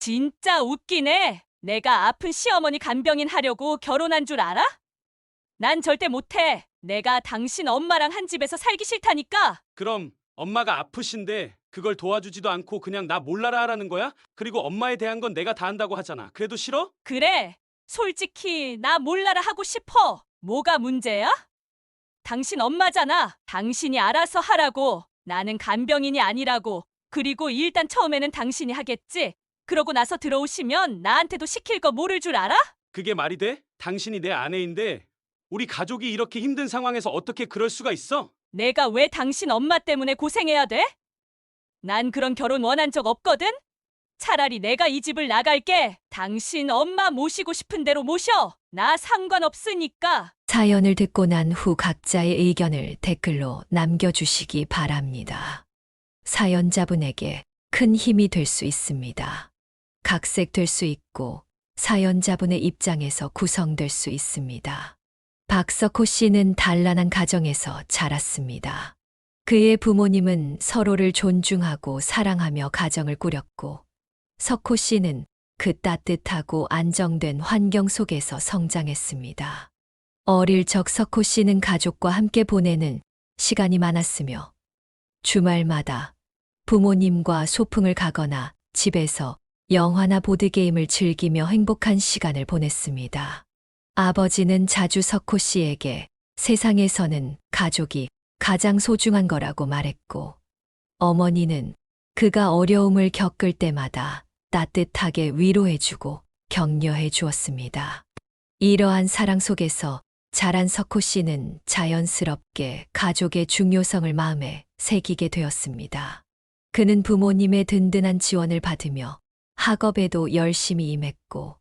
진짜 웃기네. 내가 아픈 시어머니 간병인 하려고 결혼한 줄 알아? 난 절대 못해. 내가 당신 엄마랑 한 집에서 살기 싫다니까. 그럼 엄마가 아프신데 그걸 도와주지도 않고 그냥 나 몰라라 하라는 거야? 그리고 엄마에 대한 건 내가 다 한다고 하잖아. 그래도 싫어? 그래. 솔직히 나 몰라라 하고 싶어. 뭐가 문제야? 당신 엄마잖아. 당신이 알아서 하라고. 나는 간병인이 아니라고. 그리고 일단 처음에는 당신이 하겠지. 그러고 나서 들어오시면 나한테도 시킬 거 모를 줄 알아? 그게 말이 돼? 당신이 내 아내인데 우리 가족이 이렇게 힘든 상황에서 어떻게 그럴 수가 있어? 내가 왜 당신 엄마 때문에 고생해야 돼? 난 그런 결혼 원한 적 없거든? 차라리 내가 이 집을 나갈게. 당신 엄마 모시고 싶은 대로 모셔. 나 상관없으니까. 사연을 듣고 난 후 각자의 의견을 댓글로 남겨주시기 바랍니다. 사연자분에게 큰 힘이 될 수 있습니다. 각색될 수 있고 사연자분의 입장에서 구성될 수 있습니다. 박석호 씨는 단란한 가정에서 자랐습니다. 그의 부모님은 서로를 존중하고 사랑하며 가정을 꾸렸고, 석호 씨는 그 따뜻하고 안정된 환경 속에서 성장했습니다. 어릴 적 석호 씨는 가족과 함께 보내는 시간이 많았으며, 주말마다 부모님과 소풍을 가거나 집에서 영화나 보드게임을 즐기며 행복한 시간을 보냈습니다. 아버지는 자주 석호 씨에게 세상에서는 가족이 가장 소중한 거라고 말했고, 어머니는 그가 어려움을 겪을 때마다 따뜻하게 위로해주고 격려해 주었습니다. 이러한 사랑 속에서 자란 석호 씨는 자연스럽게 가족의 중요성을 마음에 새기게 되었습니다. 그는 부모님의 든든한 지원을 받으며 학업에도 열심히 임했고,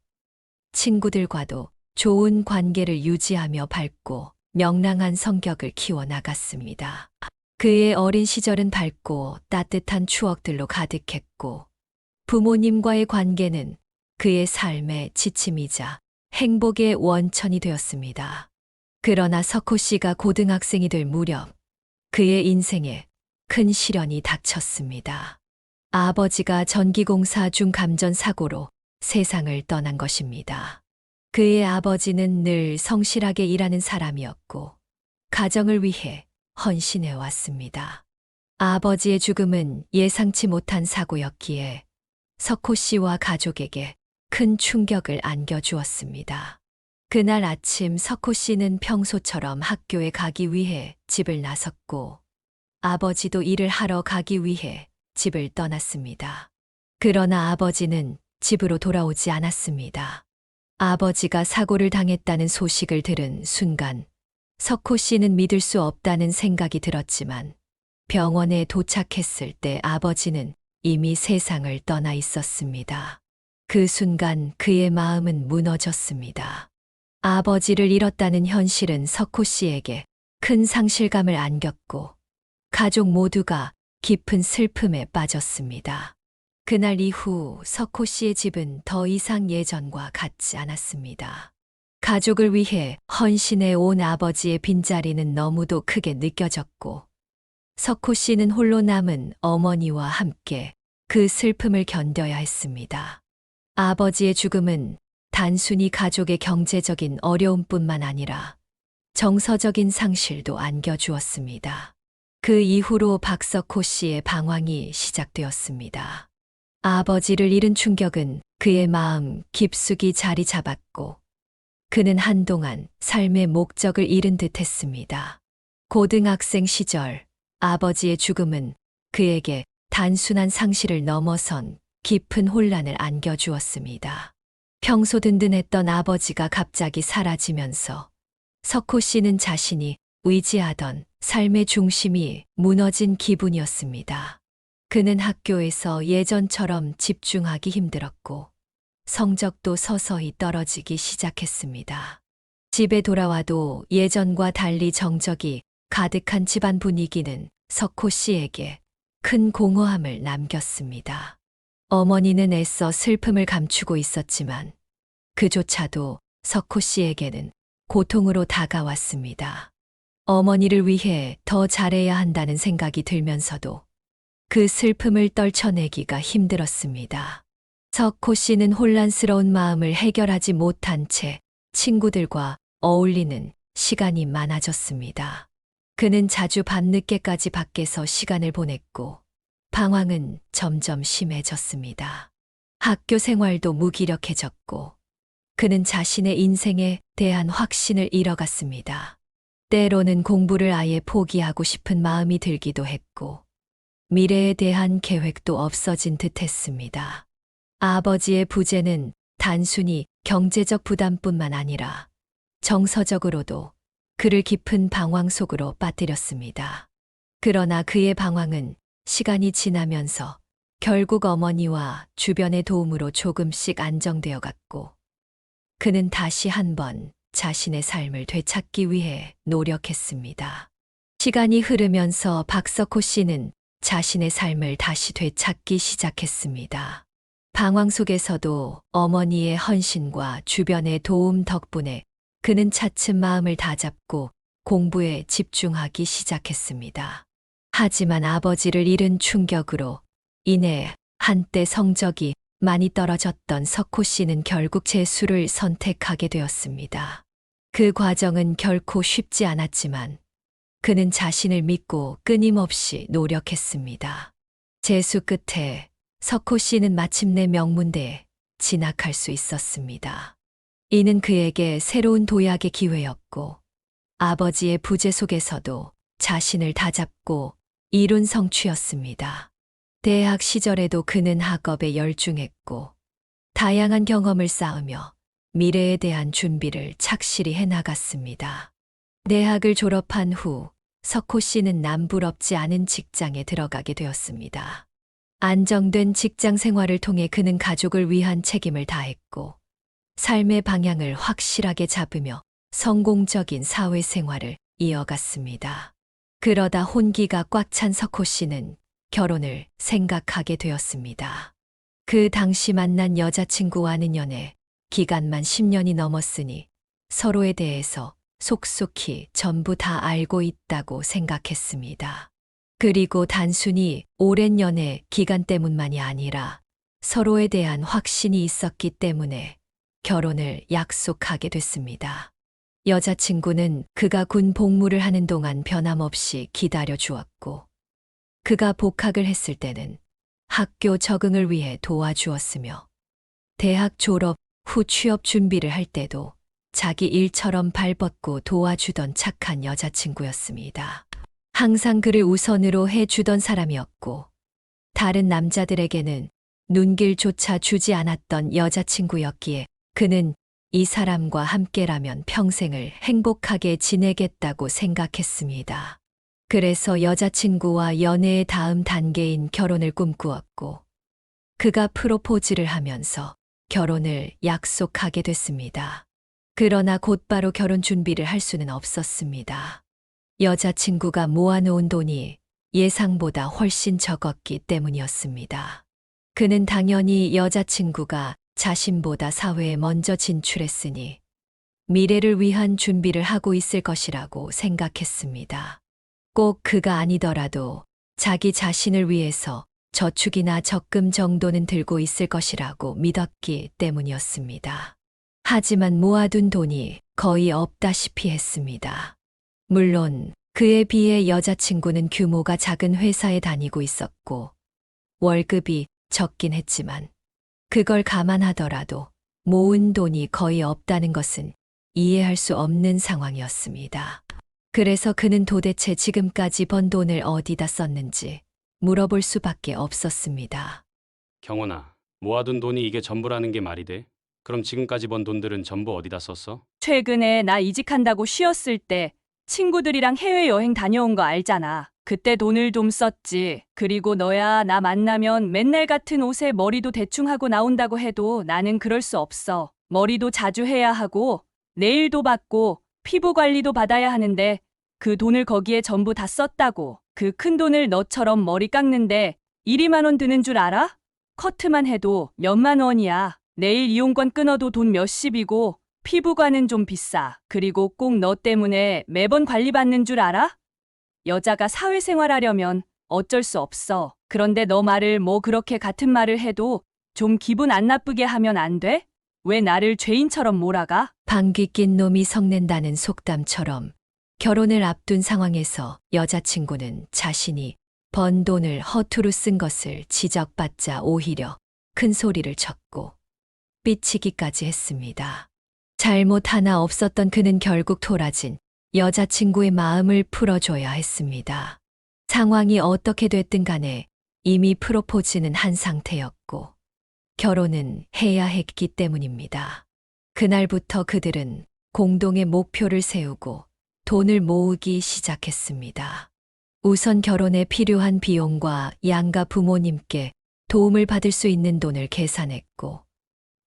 친구들과도 좋은 관계를 유지하며 밝고 명랑한 성격을 키워나갔습니다. 그의 어린 시절은 밝고 따뜻한 추억들로 가득했고, 부모님과의 관계는 그의 삶의 지침이자 행복의 원천이 되었습니다. 그러나 석호 씨가 고등학생이 될 무렵 그의 인생에 큰 시련이 닥쳤습니다. 아버지가 전기공사 중 감전사고로 세상을 떠난 것입니다. 그의 아버지는 늘 성실하게 일하는 사람이었고 가정을 위해 헌신해 왔습니다. 아버지의 죽음은 예상치 못한 사고였기에 석호 씨와 가족에게 큰 충격을 안겨주었습니다. 그날 아침 석호 씨는 평소처럼 학교에 가기 위해 집을 나섰고, 아버지도 일을 하러 가기 위해 집을 떠났습니다. 그러나 아버지는 집으로 돌아오지 않았습니다. 아버지가 사고를 당했다는 소식을 들은 순간 석호 씨는 믿을 수 없다는 생각이 들었지만, 병원에 도착했을 때 아버지는 이미 세상을 떠나 있었습니다. 그 순간 그의 마음은 무너졌습니다. 아버지를 잃었다는 현실은 석호 씨에게 큰 상실감을 안겼고, 가족 모두가 깊은 슬픔에 빠졌습니다. 그날 이후 석호 씨의 집은 더 이상 예전과 같지 않았습니다. 가족을 위해 헌신해 온 아버지의 빈자리는 너무도 크게 느껴졌고, 석호 씨는 홀로 남은 어머니와 함께 그 슬픔을 견뎌야 했습니다. 아버지의 죽음은 단순히 가족의 경제적인 어려움뿐만 아니라 정서적인 상실도 안겨주었습니다. 그 이후로 박석호 씨의 방황이 시작되었습니다. 아버지를 잃은 충격은 그의 마음 깊숙이 자리 잡았고, 그는 한동안 삶의 목적을 잃은 듯 했습니다. 고등학생 시절 아버지의 죽음은 그에게 단순한 상실을 넘어선 깊은 혼란을 안겨주었습니다. 평소 든든했던 아버지가 갑자기 사라지면서 석호 씨는 자신이 의지하던 삶의 중심이 무너진 기분이었습니다. 그는 학교에서 예전처럼 집중하기 힘들었고, 성적도 서서히 떨어지기 시작했습니다. 집에 돌아와도 예전과 달리 정적이 가득한 집안 분위기는 석호 씨에게 큰 공허함을 남겼습니다. 어머니는 애써 슬픔을 감추고 있었지만 그조차도 석호 씨에게는 고통으로 다가왔습니다. 어머니를 위해 더 잘해야 한다는 생각이 들면서도 그 슬픔을 떨쳐내기가 힘들었습니다. 석호 씨는 혼란스러운 마음을 해결하지 못한 채 친구들과 어울리는 시간이 많아졌습니다. 그는 자주 밤늦게까지 밖에서 시간을 보냈고 방황은 점점 심해졌습니다. 학교 생활도 무기력해졌고 그는 자신의 인생에 대한 확신을 잃어갔습니다. 때로는 공부를 아예 포기하고 싶은 마음이 들기도 했고 미래에 대한 계획도 없어진 듯 했습니다. 아버지의 부재는 단순히 경제적 부담뿐만 아니라 정서적으로도 그를 깊은 방황 속으로 빠뜨렸습니다. 그러나 그의 방황은 시간이 지나면서 결국 어머니와 주변의 도움으로 조금씩 안정되어 갔고 그는 다시 한번 자신의 삶을 되찾기 위해 노력했습니다. 시간이 흐르면서 박석호 씨는 자신의 삶을 다시 되찾기 시작했습니다. 방황 속에서도 어머니의 헌신과 주변의 도움 덕분에 그는 차츰 마음을 다잡고 공부에 집중하기 시작했습니다. 하지만 아버지를 잃은 충격으로 인해 한때 성적이 많이 떨어졌던 석호 씨는 결국 재수를 선택하게 되었습니다. 그 과정은 결코 쉽지 않았지만 그는 자신을 믿고 끊임없이 노력했습니다. 재수 끝에 석호 씨는 마침내 명문대에 진학할 수 있었습니다. 이는 그에게 새로운 도약의 기회였고 아버지의 부재 속에서도 자신을 다잡고 이룬 성취였습니다. 대학 시절에도 그는 학업에 열중했고 다양한 경험을 쌓으며 미래에 대한 준비를 착실히 해나갔습니다. 대학을 졸업한 후 석호 씨는 남부럽지 않은 직장에 들어가게 되었습니다. 안정된 직장 생활을 통해 그는 가족을 위한 책임을 다했고 삶의 방향을 확실하게 잡으며 성공적인 사회생활을 이어갔습니다. 그러다 혼기가 꽉 찬 석호 씨는 결혼을 생각하게 되었습니다. 그 당시 만난 여자친구와는 연애 기간만 10년이 넘었으니 서로에 대해서 속속히 전부 다 알고 있다고 생각했습니다. 그리고 단순히 오랜 연애 기간 때문만이 아니라 서로에 대한 확신이 있었기 때문에 결혼을 약속하게 됐습니다. 여자친구는 그가 군 복무를 하는 동안 변함없이 기다려 주었고 그가 복학을 했을 때는 학교 적응을 위해 도와주었으며 대학 졸업 후 취업 준비를 할 때도 자기 일처럼 발벗고 도와주던 착한 여자친구였습니다. 항상 그를 우선으로 해주던 사람이었고 다른 남자들에게는 눈길조차 주지 않았던 여자친구였기에 그는 이 사람과 함께라면 평생을 행복하게 지내겠다고 생각했습니다. 그래서 여자친구와 연애의 다음 단계인 결혼을 꿈꾸었고 그가 프로포즈를 하면서 결혼을 약속하게 됐습니다. 그러나 곧바로 결혼 준비를 할 수는 없었습니다. 여자친구가 모아놓은 돈이 예상보다 훨씬 적었기 때문이었습니다. 그는 당연히 여자친구가 자신보다 사회에 먼저 진출했으니 미래를 위한 준비를 하고 있을 것이라고 생각했습니다. 꼭 그가 아니더라도 자기 자신을 위해서 저축이나 적금 정도는 들고 있을 것이라고 믿었기 때문이었습니다. 하지만 모아둔 돈이 거의 없다시피 했습니다. 물론 그에 비해 여자친구는 규모가 작은 회사에 다니고 있었고 월급이 적긴 했지만 그걸 감안하더라도 모은 돈이 거의 없다는 것은 이해할 수 없는 상황이었습니다. 그래서 그는 도대체 지금까지 번 돈을 어디다 썼는지 물어볼 수밖에 없었습니다. 경원아, 모아둔 돈이 이게 전부라는 게 말이 돼? 그럼 지금까지 번 돈들은 전부 어디다 썼어? 최근에 나 이직한다고 쉬었을 때 친구들이랑 해외여행 다녀온 거 알잖아. 그때 돈을 좀 썼지. 그리고 너야 나 만나면 맨날 같은 옷에 머리도 대충 하고 나온다고 해도 나는 그럴 수 없어. 머리도 자주 해야 하고 네일도 받고 피부 관리도 받아야 하는데 그 돈을 거기에 전부 다 썼다고. 그 큰 돈을 너처럼 머리 깎는데 1, 2만 원 드는 줄 알아? 커트만 해도 몇만 원이야. 네일 이용권 끊어도 돈 몇십이고 피부관은 좀 비싸. 그리고 꼭 너 때문에 매번 관리받는 줄 알아? 여자가 사회생활 하려면 어쩔 수 없어. 그런데 너 말을 뭐 그렇게 같은 말을 해도 좀 기분 안 나쁘게 하면 안 돼? 왜 나를 죄인처럼 몰아가? 방귀 낀 놈이 성낸다는 속담처럼 결혼을 앞둔 상황에서 여자친구는 자신이 번 돈을 허투루 쓴 것을 지적받자 오히려 큰 소리를 쳤고 삐치기까지 했습니다. 잘못 하나 없었던 그는 결국 토라진 여자친구의 마음을 풀어줘야 했습니다. 상황이 어떻게 됐든 간에 이미 프로포즈는 한 상태였고 결혼은 해야 했기 때문입니다. 그날부터 그들은 공동의 목표를 세우고 돈을 모으기 시작했습니다. 우선 결혼에 필요한 비용과 양가 부모님께 도움을 받을 수 있는 돈을 계산했고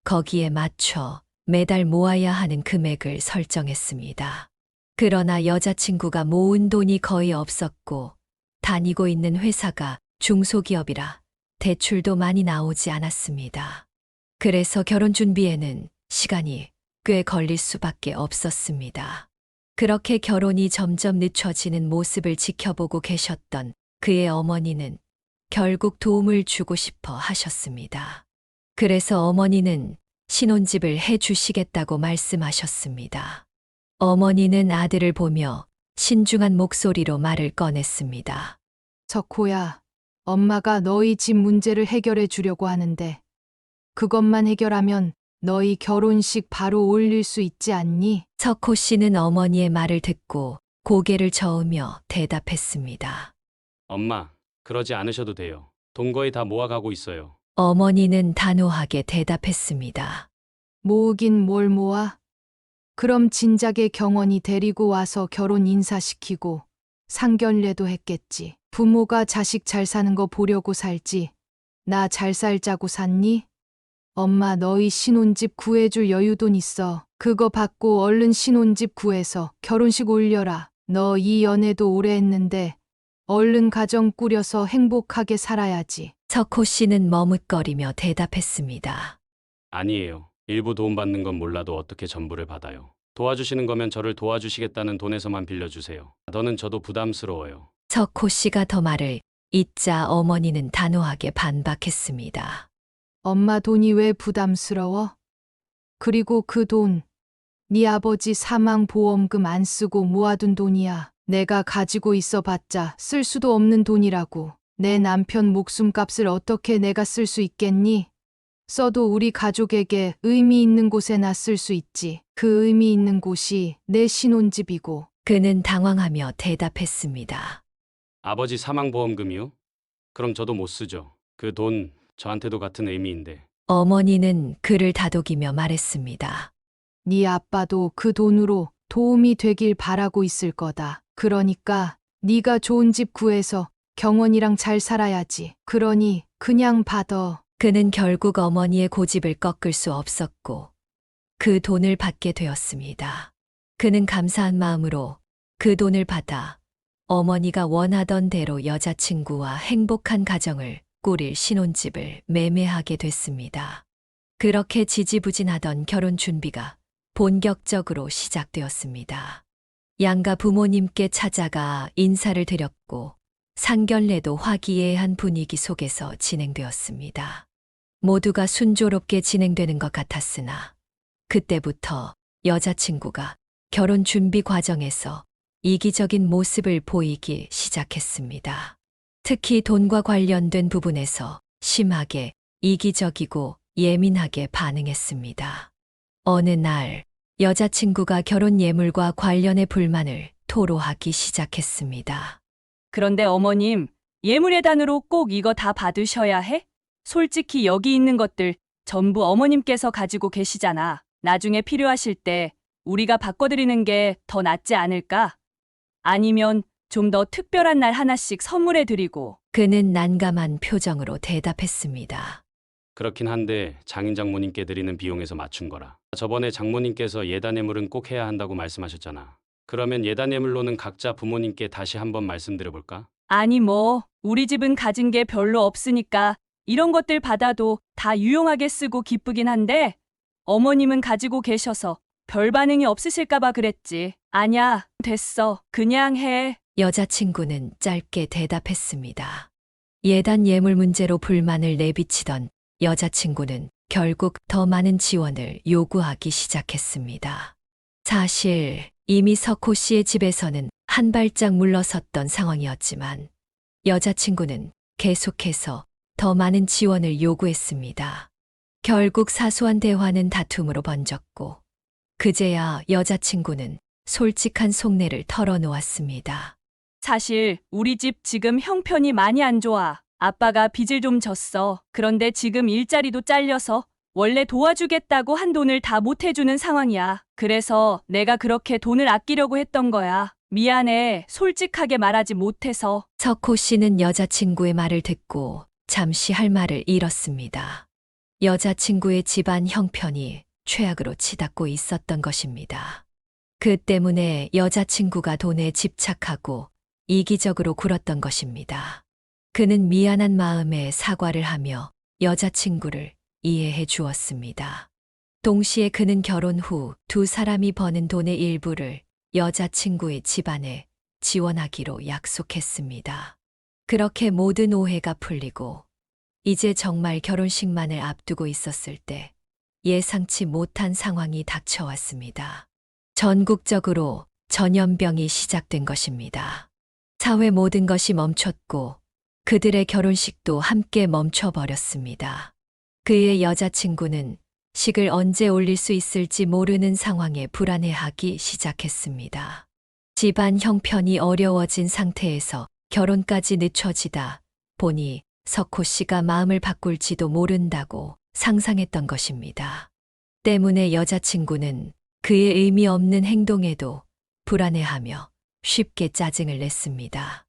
거기에 맞춰 매달 모아야 하는 금액을 설정했습니다. 그러나 여자친구가 모은 돈이 거의 없었고 다니고 있는 회사가 중소기업이라 대출도 많이 나오지 않았습니다. 그래서 결혼 준비에는 시간이 꽤 걸릴 수밖에 없었습니다. 그렇게 결혼이 점점 늦춰지는 모습을 지켜보고 계셨던 그의 어머니는 결국 도움을 주고 싶어 하셨습니다. 그래서 어머니는 신혼집을 해 주시겠다고 말씀하셨습니다. 어머니는 아들을 보며 신중한 목소리로 말을 꺼냈습니다. 석호야, 엄마가 너희 집 문제를 해결해 주려고 하는데 그것만 해결하면 너희 결혼식 바로 올릴 수 있지 않니? 석호 씨는 어머니의 말을 듣고 고개를 저으며 대답했습니다. 엄마, 그러지 않으셔도 돼요. 돈 거의 다 모아가고 있어요. 어머니는 단호하게 대답했습니다. 모으긴 뭘 모아? 그럼 진작에 경원이 데리고 와서 결혼 인사시키고 상견례도 했겠지. 부모가 자식 잘 사는 거 보려고 살지. 나 잘 살자고 샀니? 엄마 너희 신혼집 구해줄 여유돈 있어. 그거 받고 얼른 신혼집 구해서 결혼식 올려라. 너 이 연애도 오래 했는데 얼른 가정 꾸려서 행복하게 살아야지. 석호 씨는 머뭇거리며 대답했습니다. 아니에요. 일부 도움받는 건 몰라도 어떻게 전부를 받아요. 도와주시는 거면 저를 도와주시겠다는 돈에서만 빌려주세요. 더는 저도 부담스러워요. 석호 씨가 더 말을 잇자 어머니는 단호하게 반박했습니다. 엄마 돈이 왜 부담스러워? 그리고 그 돈, 네 아버지 사망 보험금 안 쓰고 모아둔 돈이야. 내가 가지고 있어 봤자 쓸 수도 없는 돈이라고. 내 남편 목숨값을 어떻게 내가 쓸 수 있겠니? 써도 우리 가족에게 의미 있는 곳에나 쓸 수 있지. 그 의미 있는 곳이 내 신혼집이고. 그는 당황하며 대답했습니다. 아버지 사망보험금이요? 그럼 저도 못 쓰죠. 그 돈 저한테도 같은 의미인데. 어머니는 그를 다독이며 말했습니다. 네 아빠도 그 돈으로 도움이 되길 바라고 있을 거다. 그러니까 네가 좋은 집 구해서 경원이랑 잘 살아야지. 그러니 그냥 받아. 그는 결국 어머니의 고집을 꺾을 수 없었고 그 돈을 받게 되었습니다. 그는 감사한 마음으로 그 돈을 받아 어머니가 원하던 대로 여자친구와 행복한 가정을 꾸릴 신혼집을 매매하게 됐습니다. 그렇게 지지부진하던 결혼 준비가 본격적으로 시작되었습니다. 양가 부모님께 찾아가 인사를 드렸고 상견례도 화기애애한 분위기 속에서 진행되었습니다. 모두가 순조롭게 진행되는 것 같았으나 그때부터 여자친구가 결혼 준비 과정에서 이기적인 모습을 보이기 시작했습니다. 특히 돈과 관련된 부분에서 심하게 이기적이고 예민하게 반응했습니다. 어느 날 여자친구가 결혼 예물과 관련해 불만을 토로하기 시작했습니다. 그런데 어머님, 예물예단으로 꼭 이거 다 받으셔야 해? 솔직히 여기 있는 것들 전부 어머님께서 가지고 계시잖아. 나중에 필요하실 때 우리가 바꿔드리는 게 더 낫지 않을까? 아니면 좀 더 특별한 날 하나씩 선물해 드리고. 그는 난감한 표정으로 대답했습니다. 그렇긴 한데 장인 장모님께 드리는 비용에서 맞춘 거라. 저번에 장모님께서 예단 예물은 꼭 해야 한다고 말씀하셨잖아. 그러면 예단 예물로는 각자 부모님께 다시 한번 말씀드려볼까? 아니 뭐 우리 집은 가진 게 별로 없으니까 이런 것들 받아도 다 유용하게 쓰고 기쁘긴 한데 어머님은 가지고 계셔서 별 반응이 없으실까 봐 그랬지. 아냐, 됐어. 그냥 해. 여자친구는 짧게 대답했습니다. 예단 예물 문제로 불만을 내비치던 여자친구는 결국 더 많은 지원을 요구하기 시작했습니다. 사실 이미 석호 씨의 집에서는 한 발짝 물러섰던 상황이었지만 여자친구는 계속해서 더 많은 지원을 요구했습니다. 결국 사소한 대화는 다툼으로 번졌고 그제야 여자친구는 솔직한 속내를 털어놓았습니다. 사실 우리 집 지금 형편이 많이 안 좋아. 아빠가 빚을 좀 졌어. 그런데 지금 일자리도 잘려서 원래 도와주겠다고 한 돈을 다 못 해주는 상황이야. 그래서 내가 그렇게 돈을 아끼려고 했던 거야. 미안해. 솔직하게 말하지 못해서. 석호 씨는 여자친구의 말을 듣고 잠시 할 말을 잃었습니다. 여자친구의 집안 형편이 최악으로 치닫고 있었던 것입니다. 그 때문에 여자친구가 돈에 집착하고 이기적으로 굴었던 것입니다. 그는 미안한 마음에 사과를 하며 여자친구를 이해해 주었습니다. 동시에 그는 결혼 후 두 사람이 버는 돈의 일부를 여자친구의 집안에 지원하기로 약속했습니다. 그렇게 모든 오해가 풀리고 이제 정말 결혼식만을 앞두고 있었을 때 예상치 못한 상황이 닥쳐왔습니다. 전국적으로 전염병이 시작된 것입니다. 사회 모든 것이 멈췄고 그들의 결혼식도 함께 멈춰버렸습니다. 그의 여자친구는 식을 언제 올릴 수 있을지 모르는 상황에 불안해하기 시작했습니다. 집안 형편이 어려워진 상태에서 결혼까지 늦춰지다 보니 석호 씨가 마음을 바꿀지도 모른다고 상상했던 것입니다. 때문에 여자친구는 그의 의미 없는 행동에도 불안해하며 쉽게 짜증을 냈습니다.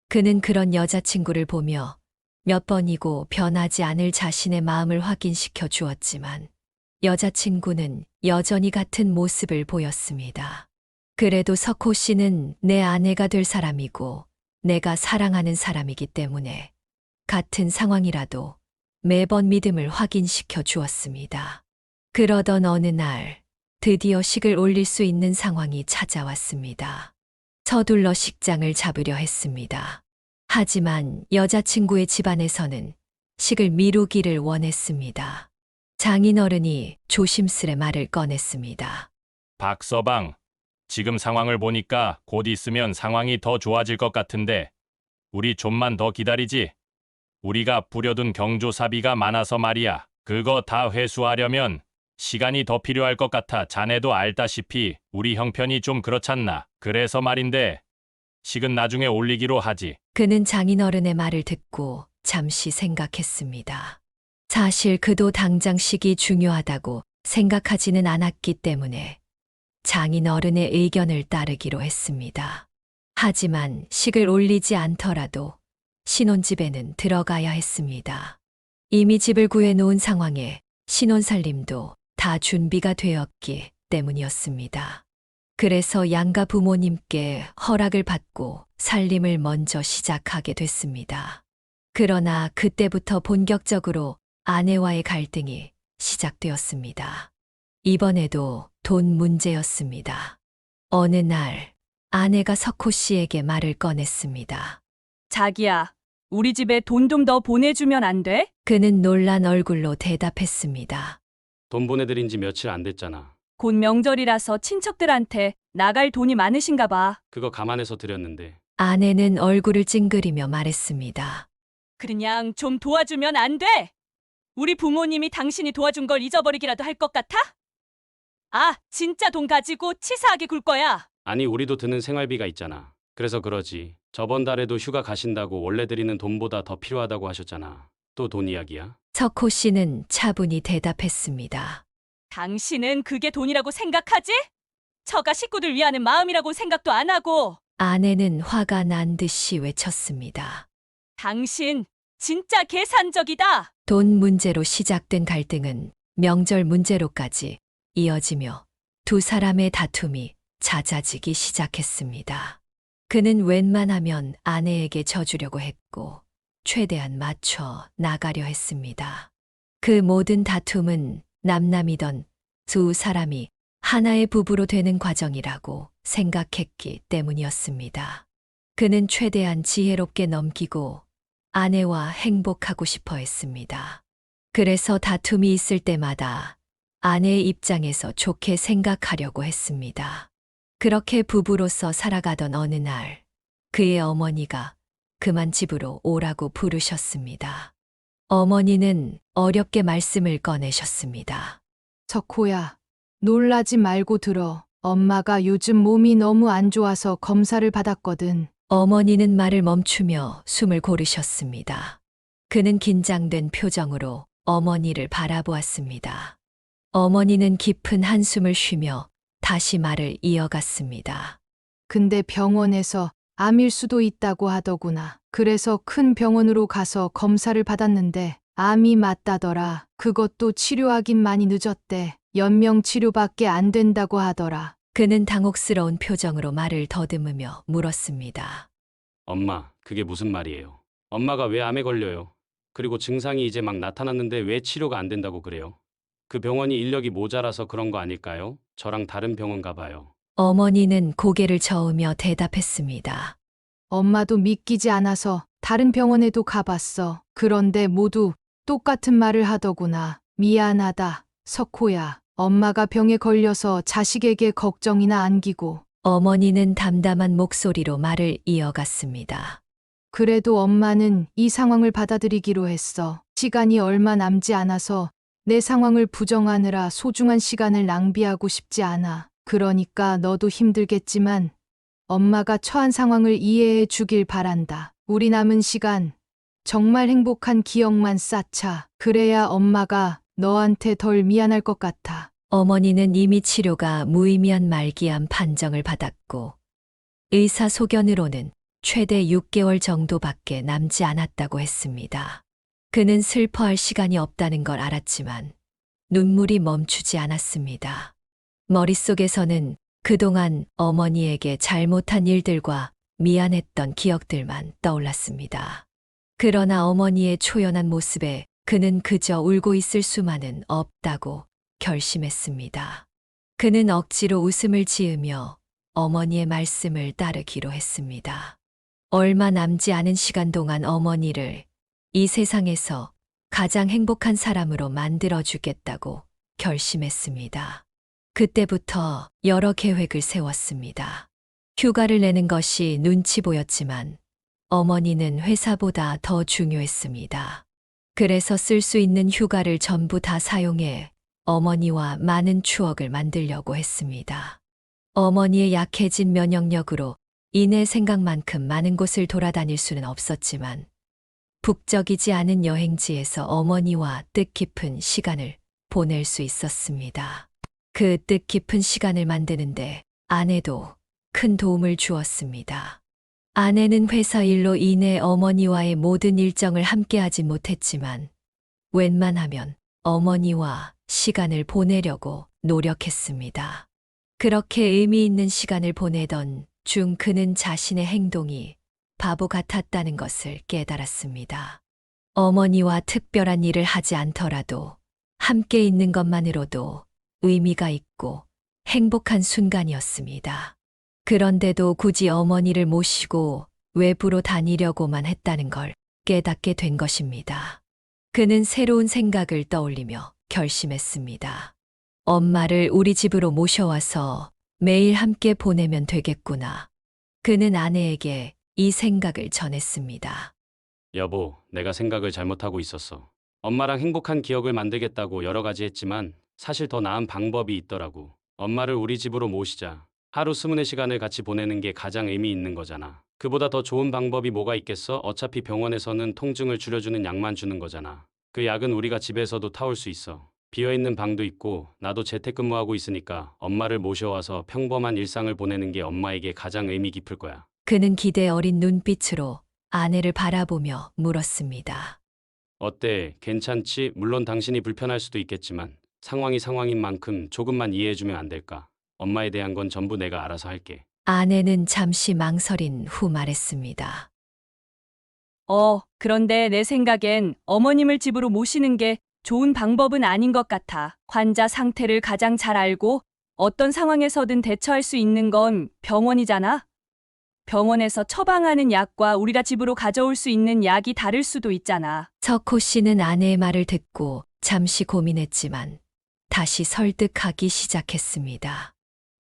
그는 그런 여자친구를 보며 몇 번이고 변하지 않을 자신의 마음을 확인시켜 주었지만 여자친구는 여전히 같은 모습을 보였습니다. 그래도 석호 씨는 내 아내가 될 사람이고 내가 사랑하는 사람이기 때문에 같은 상황이라도 매번 믿음을 확인시켜 주었습니다. 그러던 어느 날 드디어 식을 올릴 수 있는 상황이 찾아왔습니다. 서둘러 식장을 잡으려 했습니다. 하지만 여자친구의 집안에서는 식을 미루기를 원했습니다. 장인어른이 조심스레 말을 꺼냈습니다. 박서방, 지금 상황을 보니까 곧 있으면 상황이 더 좋아질 것 같은데 우리 좀만 더 기다리지. 우리가 부려둔 경조사비가 많아서 말이야. 그거 다 회수하려면 시간이 더 필요할 것 같아. 자네도 알다시피 우리 형편이 좀 그렇잖나. 그래서 말인데 식은 나중에 올리기로 하지. 그는 장인어른의 말을 듣고 잠시 생각했습니다. 사실 그도 당장 식이 중요하다고 생각하지는 않았기 때문에 장인어른의 의견을 따르기로 했습니다. 하지만 식을 올리지 않더라도 신혼집에는 들어가야 했습니다. 이미 집을 구해놓은 상황에 신혼살림도 다 준비가 되었기 때문이었습니다. 그래서 양가 부모님께 허락을 받고 살림을 먼저 시작하게 됐습니다. 그러나 그때부터 본격적으로 아내와의 갈등이 시작되었습니다. 이번에도 돈 문제였습니다. 어느 날 아내가 석호 씨에게 말을 꺼냈습니다. 자기야, 우리 집에 돈 좀 더 보내주면 안 돼? 그는 놀란 얼굴로 대답했습니다. 돈 보내드린 지 며칠 안 됐잖아. 곧 명절이라서 친척들한테 나갈 돈이 많으신가 봐. 그거 감안해서 드렸는데. 아내는 얼굴을 찡그리며 말했습니다. 그냥 좀 도와주면 안 돼? 우리 부모님이 당신이 도와준 걸 잊어버리기라도 할 것 같아? 아, 진짜 돈 가지고 치사하게 굴 거야. 아니, 우리도 드는 생활비가 있잖아. 그래서 그러지. 저번 달에도 휴가 가신다고 원래 드리는 돈보다 더 필요하다고 하셨잖아. 또 돈 이야기야? 석호 씨는 차분히 대답했습니다. 당신은 그게 돈이라고 생각하지? 처가 식구들 위하는 마음이라고 생각도 안 하고. 아내는 화가 난 듯이 외쳤습니다. 당신 진짜 계산적이다. 돈 문제로 시작된 갈등은 명절 문제로까지 이어지며 두 사람의 다툼이 잦아지기 시작했습니다. 그는 웬만하면 아내에게 져주려고 했고 최대한 맞춰 나가려 했습니다. 그 모든 다툼은 남남이던 두 사람이 하나의 부부로 되는 과정이라고 생각했기 때문이었습니다. 그는 최대한 지혜롭게 넘기고 아내와 행복하고 싶어 했습니다. 그래서 다툼이 있을 때마다 아내의 입장에서 좋게 생각하려고 했습니다. 그렇게 부부로서 살아가던 어느 날, 그의 어머니가 그만 집으로 오라고 부르셨습니다. 어머니는 어렵게 말씀을 꺼내셨습니다. 석호야, 놀라지 말고 들어. 엄마가 요즘 몸이 너무 안 좋아서 검사를 받았거든. 어머니는 말을 멈추며 숨을 고르셨습니다. 그는 긴장된 표정으로 어머니를 바라보았습니다. 어머니는 깊은 한숨을 쉬며 다시 말을 이어갔습니다. 근데 병원에서 암일 수도 있다고 하더구나. 그래서 큰 병원으로 가서 검사를 받았는데 암이 맞다더라. 그것도 치료하긴 많이 늦었대. 연명 치료밖에 안 된다고 하더라. 그는 당혹스러운 표정으로 말을 더듬으며 물었습니다. 엄마, 그게 무슨 말이에요? 엄마가 왜 암에 걸려요? 그리고 증상이 이제 막 나타났는데 왜 치료가 안 된다고 그래요? 그 병원이 인력이 모자라서 그런 거 아닐까요? 저랑 다른 병원 가봐요. 어머니는 고개를 저으며 대답했습니다. 엄마도 믿기지 않아서 다른 병원에도 가봤어. 그런데 모두 똑같은 말을 하더구나. 미안하다, 석호야. 엄마가 병에 걸려서 자식에게 걱정이나 안기고. 어머니는 담담한 목소리로 말을 이어갔습니다. 그래도 엄마는 이 상황을 받아들이기로 했어. 시간이 얼마 남지 않아서 내 상황을 부정하느라 소중한 시간을 낭비하고 싶지 않아. 그러니까 너도 힘들겠지만 엄마가 처한 상황을 이해해 주길 바란다. 우리 남은 시간 정말 행복한 기억만 쌓자. 그래야 엄마가 너한테 덜 미안할 것 같아. 어머니는 이미 치료가 무의미한 말기암 판정을 받았고 의사 소견으로는 최대 6개월 정도밖에 남지 않았다고 했습니다. 그는 슬퍼할 시간이 없다는 걸 알았지만 눈물이 멈추지 않았습니다. 머릿속에서는 그동안 어머니에게 잘못한 일들과 미안했던 기억들만 떠올랐습니다. 그러나 어머니의 초연한 모습에 그는 그저 울고 있을 수만은 없다고 결심했습니다. 그는 억지로 웃음을 지으며 어머니의 말씀을 따르기로 했습니다. 얼마 남지 않은 시간 동안 어머니를 이 세상에서 가장 행복한 사람으로 만들어주겠다고 결심했습니다. 그때부터 여러 계획을 세웠습니다. 휴가를 내는 것이 눈치 보였지만 어머니는 회사보다 더 중요했습니다. 그래서 쓸 수 있는 휴가를 전부 다 사용해 어머니와 많은 추억을 만들려고 했습니다. 어머니의 약해진 면역력으로 이내 생각만큼 많은 곳을 돌아다닐 수는 없었지만 북적이지 않은 여행지에서 어머니와 뜻깊은 시간을 보낼 수 있었습니다. 그 뜻깊은 시간을 만드는데 아내도 큰 도움을 주었습니다. 아내는 회사 일로 인해 어머니와의 모든 일정을 함께하지 못했지만 웬만하면 어머니와 시간을 보내려고 노력했습니다. 그렇게 의미 있는 시간을 보내던 중 그는 자신의 행동이 바보 같았다는 것을 깨달았습니다. 어머니와 특별한 일을 하지 않더라도 함께 있는 것만으로도 의미가 있고 행복한 순간이었습니다. 그런데도 굳이 어머니를 모시고 외부로 다니려고만 했다는 걸 깨닫게 된 것입니다. 그는 새로운 생각을 떠올리며 결심했습니다. 엄마를 우리 집으로 모셔와서 매일 함께 보내면 되겠구나. 그는 아내에게 이 생각을 전했습니다. 여보, 내가 생각을 잘못하고 있었어. 엄마랑 행복한 기억을 만들겠다고 여러 가지 했지만 사실 더 나은 방법이 있더라고. 엄마를 우리 집으로 모시자. 하루 수문의 시간을 같이 보내는 게 가장 의미 있는 거잖아. 그보다 더 좋은 방법이 뭐가 있겠어? 어차피 병원에서는 통증을 줄여주는 약만 주는 거잖아. 그 약은 우리가 집에서도 타올 수 있어. 비어있는 방도 있고 나도 재택근무하고 있으니까 엄마를 모셔와서 평범한 일상을 보내는 게 엄마에게 가장 의미 깊을 거야. 그는 기대 어린 눈빛으로 아내를 바라보며 물었습니다. 어때? 괜찮지? 물론 당신이 불편할 수도 있겠지만 상황이 상황인 만큼 조금만 이해해주면 안 될까? 엄마에 대한 건 전부 내가 알아서 할게. 아내는 잠시 망설인 후 말했습니다. 그런데 내 생각엔 어머님을 집으로 모시는 게 좋은 방법은 아닌 것 같아. 환자 상태를 가장 잘 알고 어떤 상황에서든 대처할 수 있는 건 병원이잖아. 병원에서 처방하는 약과 우리가 집으로 가져올 수 있는 약이 다를 수도 있잖아. 석호 씨는 아내의 말을 듣고 잠시 고민했지만 다시 설득하기 시작했습니다.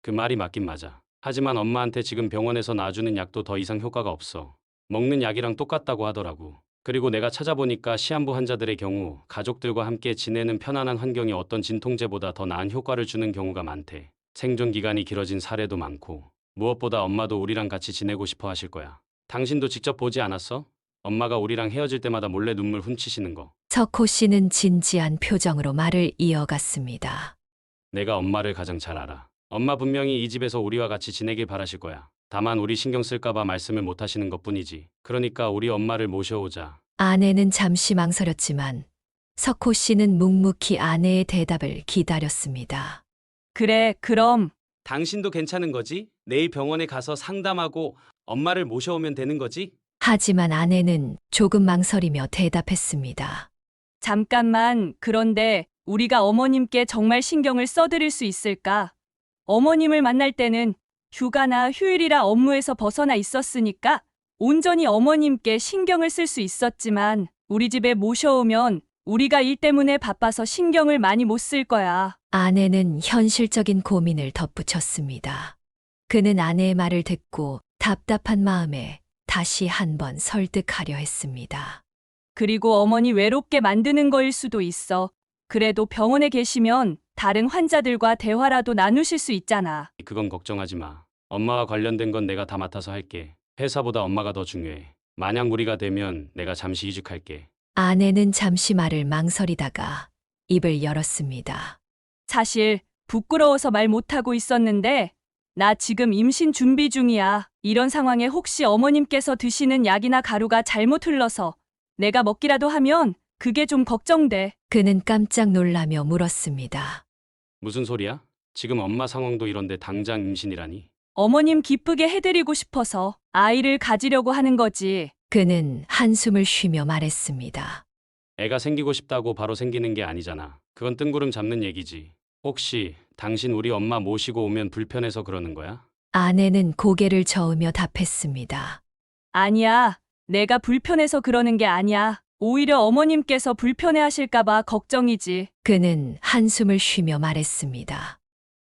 그 말이 맞긴 맞아. 하지만 엄마한테 지금 병원에서 놔주는 약도 더 이상 효과가 없어. 먹는 약이랑 똑같다고 하더라고. 그리고 내가 찾아보니까 시한부 환자들의 경우 가족들과 함께 지내는 편안한 환경이 어떤 진통제보다 더 나은 효과를 주는 경우가 많대. 생존 기간이 길어진 사례도 많고. 무엇보다 엄마도 우리랑 같이 지내고 싶어 하실 거야. 당신도 직접 보지 않았어? 엄마가 우리랑 헤어질 때마다 몰래 눈물 훔치시는 거. 석호 씨는 진지한 표정으로 말을 이어갔습니다. 내가 엄마를 가장 잘 알아. 엄마 분명히 이 집에서 우리와 같이 지내길 바라실 거야. 다만 우리 신경 쓸까봐 말씀을 못 하시는 것 뿐이지. 그러니까 우리 엄마를 모셔오자. 아내는 잠시 망설였지만 석호 씨는 묵묵히 아내의 대답을 기다렸습니다. 그래, 그럼 당신도 괜찮은 거지? 내일 병원에 가서 상담하고 엄마를 모셔오면 되는 거지? 하지만 아내는 조금 망설이며 대답했습니다. 잠깐만, 그런데 우리가 어머님께 정말 신경을 써드릴 수 있을까? 어머님을 만날 때는 휴가나 휴일이라 업무에서 벗어나 있었으니까 온전히 어머님께 신경을 쓸 수 있었지만 우리 집에 모셔오면 우리가 일 때문에 바빠서 신경을 많이 못 쓸 거야. 아내는 현실적인 고민을 덧붙였습니다. 그는 아내의 말을 듣고 답답한 마음에 다시 한번 설득하려 했습니다. 그리고 어머니 외롭게 만드는 거일 수도 있어. 그래도 병원에 계시면 다른 환자들과 대화라도 나누실 수 있잖아. 그건 걱정하지 마. 엄마와 관련된 건 내가 다 맡아서 할게. 회사보다 엄마가 더 중요해. 만약 무리가 되면 내가 잠시 이직할게. 아내는 잠시 말을 망설이다가 입을 열었습니다. 사실 부끄러워서 말 못하고 있었는데 나 지금 임신 준비 중이야. 이런 상황에 혹시 어머님께서 드시는 약이나 가루가 잘못 흘러서 내가 먹기라도 하면 그게 좀 걱정돼. 그는 깜짝 놀라며 물었습니다. 무슨 소리야? 지금 엄마 상황도 이런데 당장 임신이라니? 어머님 기쁘게 해드리고 싶어서 아이를 가지려고 하는 거지. 그는 한숨을 쉬며 말했습니다. 애가 생기고 싶다고 바로 생기는 게 아니잖아. 그건 뜬구름 잡는 얘기지. 혹시 당신 우리 엄마 모시고 오면 불편해서 그러는 거야? 아내는 고개를 저으며 답했습니다. 아니야. 내가 불편해서 그러는 게 아니야. 오히려 어머님께서 불편해하실까봐 걱정이지. 그는 한숨을 쉬며 말했습니다.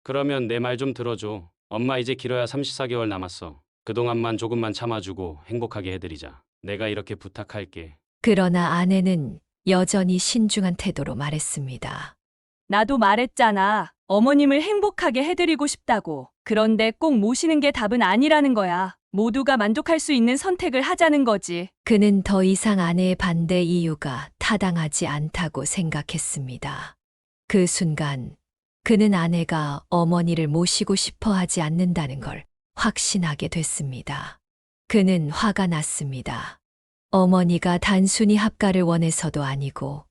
그러면 내 말 좀 들어줘. 엄마 이제 길어야 34개월 남았어. 그동안만 조금만 참아주고 행복하게 해드리자. 내가 이렇게 부탁할게. 그러나 아내는 여전히 신중한 태도로 말했습니다. 나도 말했잖아. 어머님을 행복하게 해드리고 싶다고. 그런데 꼭 모시는 게 답은 아니라는 거야. 모두가 만족할 수 있는 선택을 하자는 거지. 그는 더 이상 아내의 반대 이유가 타당하지 않다고 생각했습니다. 그 순간 그는 아내가 어머니를 모시고 싶어 하지 않는다는 걸 확신하게 됐습니다. 그는 화가 났습니다. 어머니가 단순히 합가를 원해서도 아니고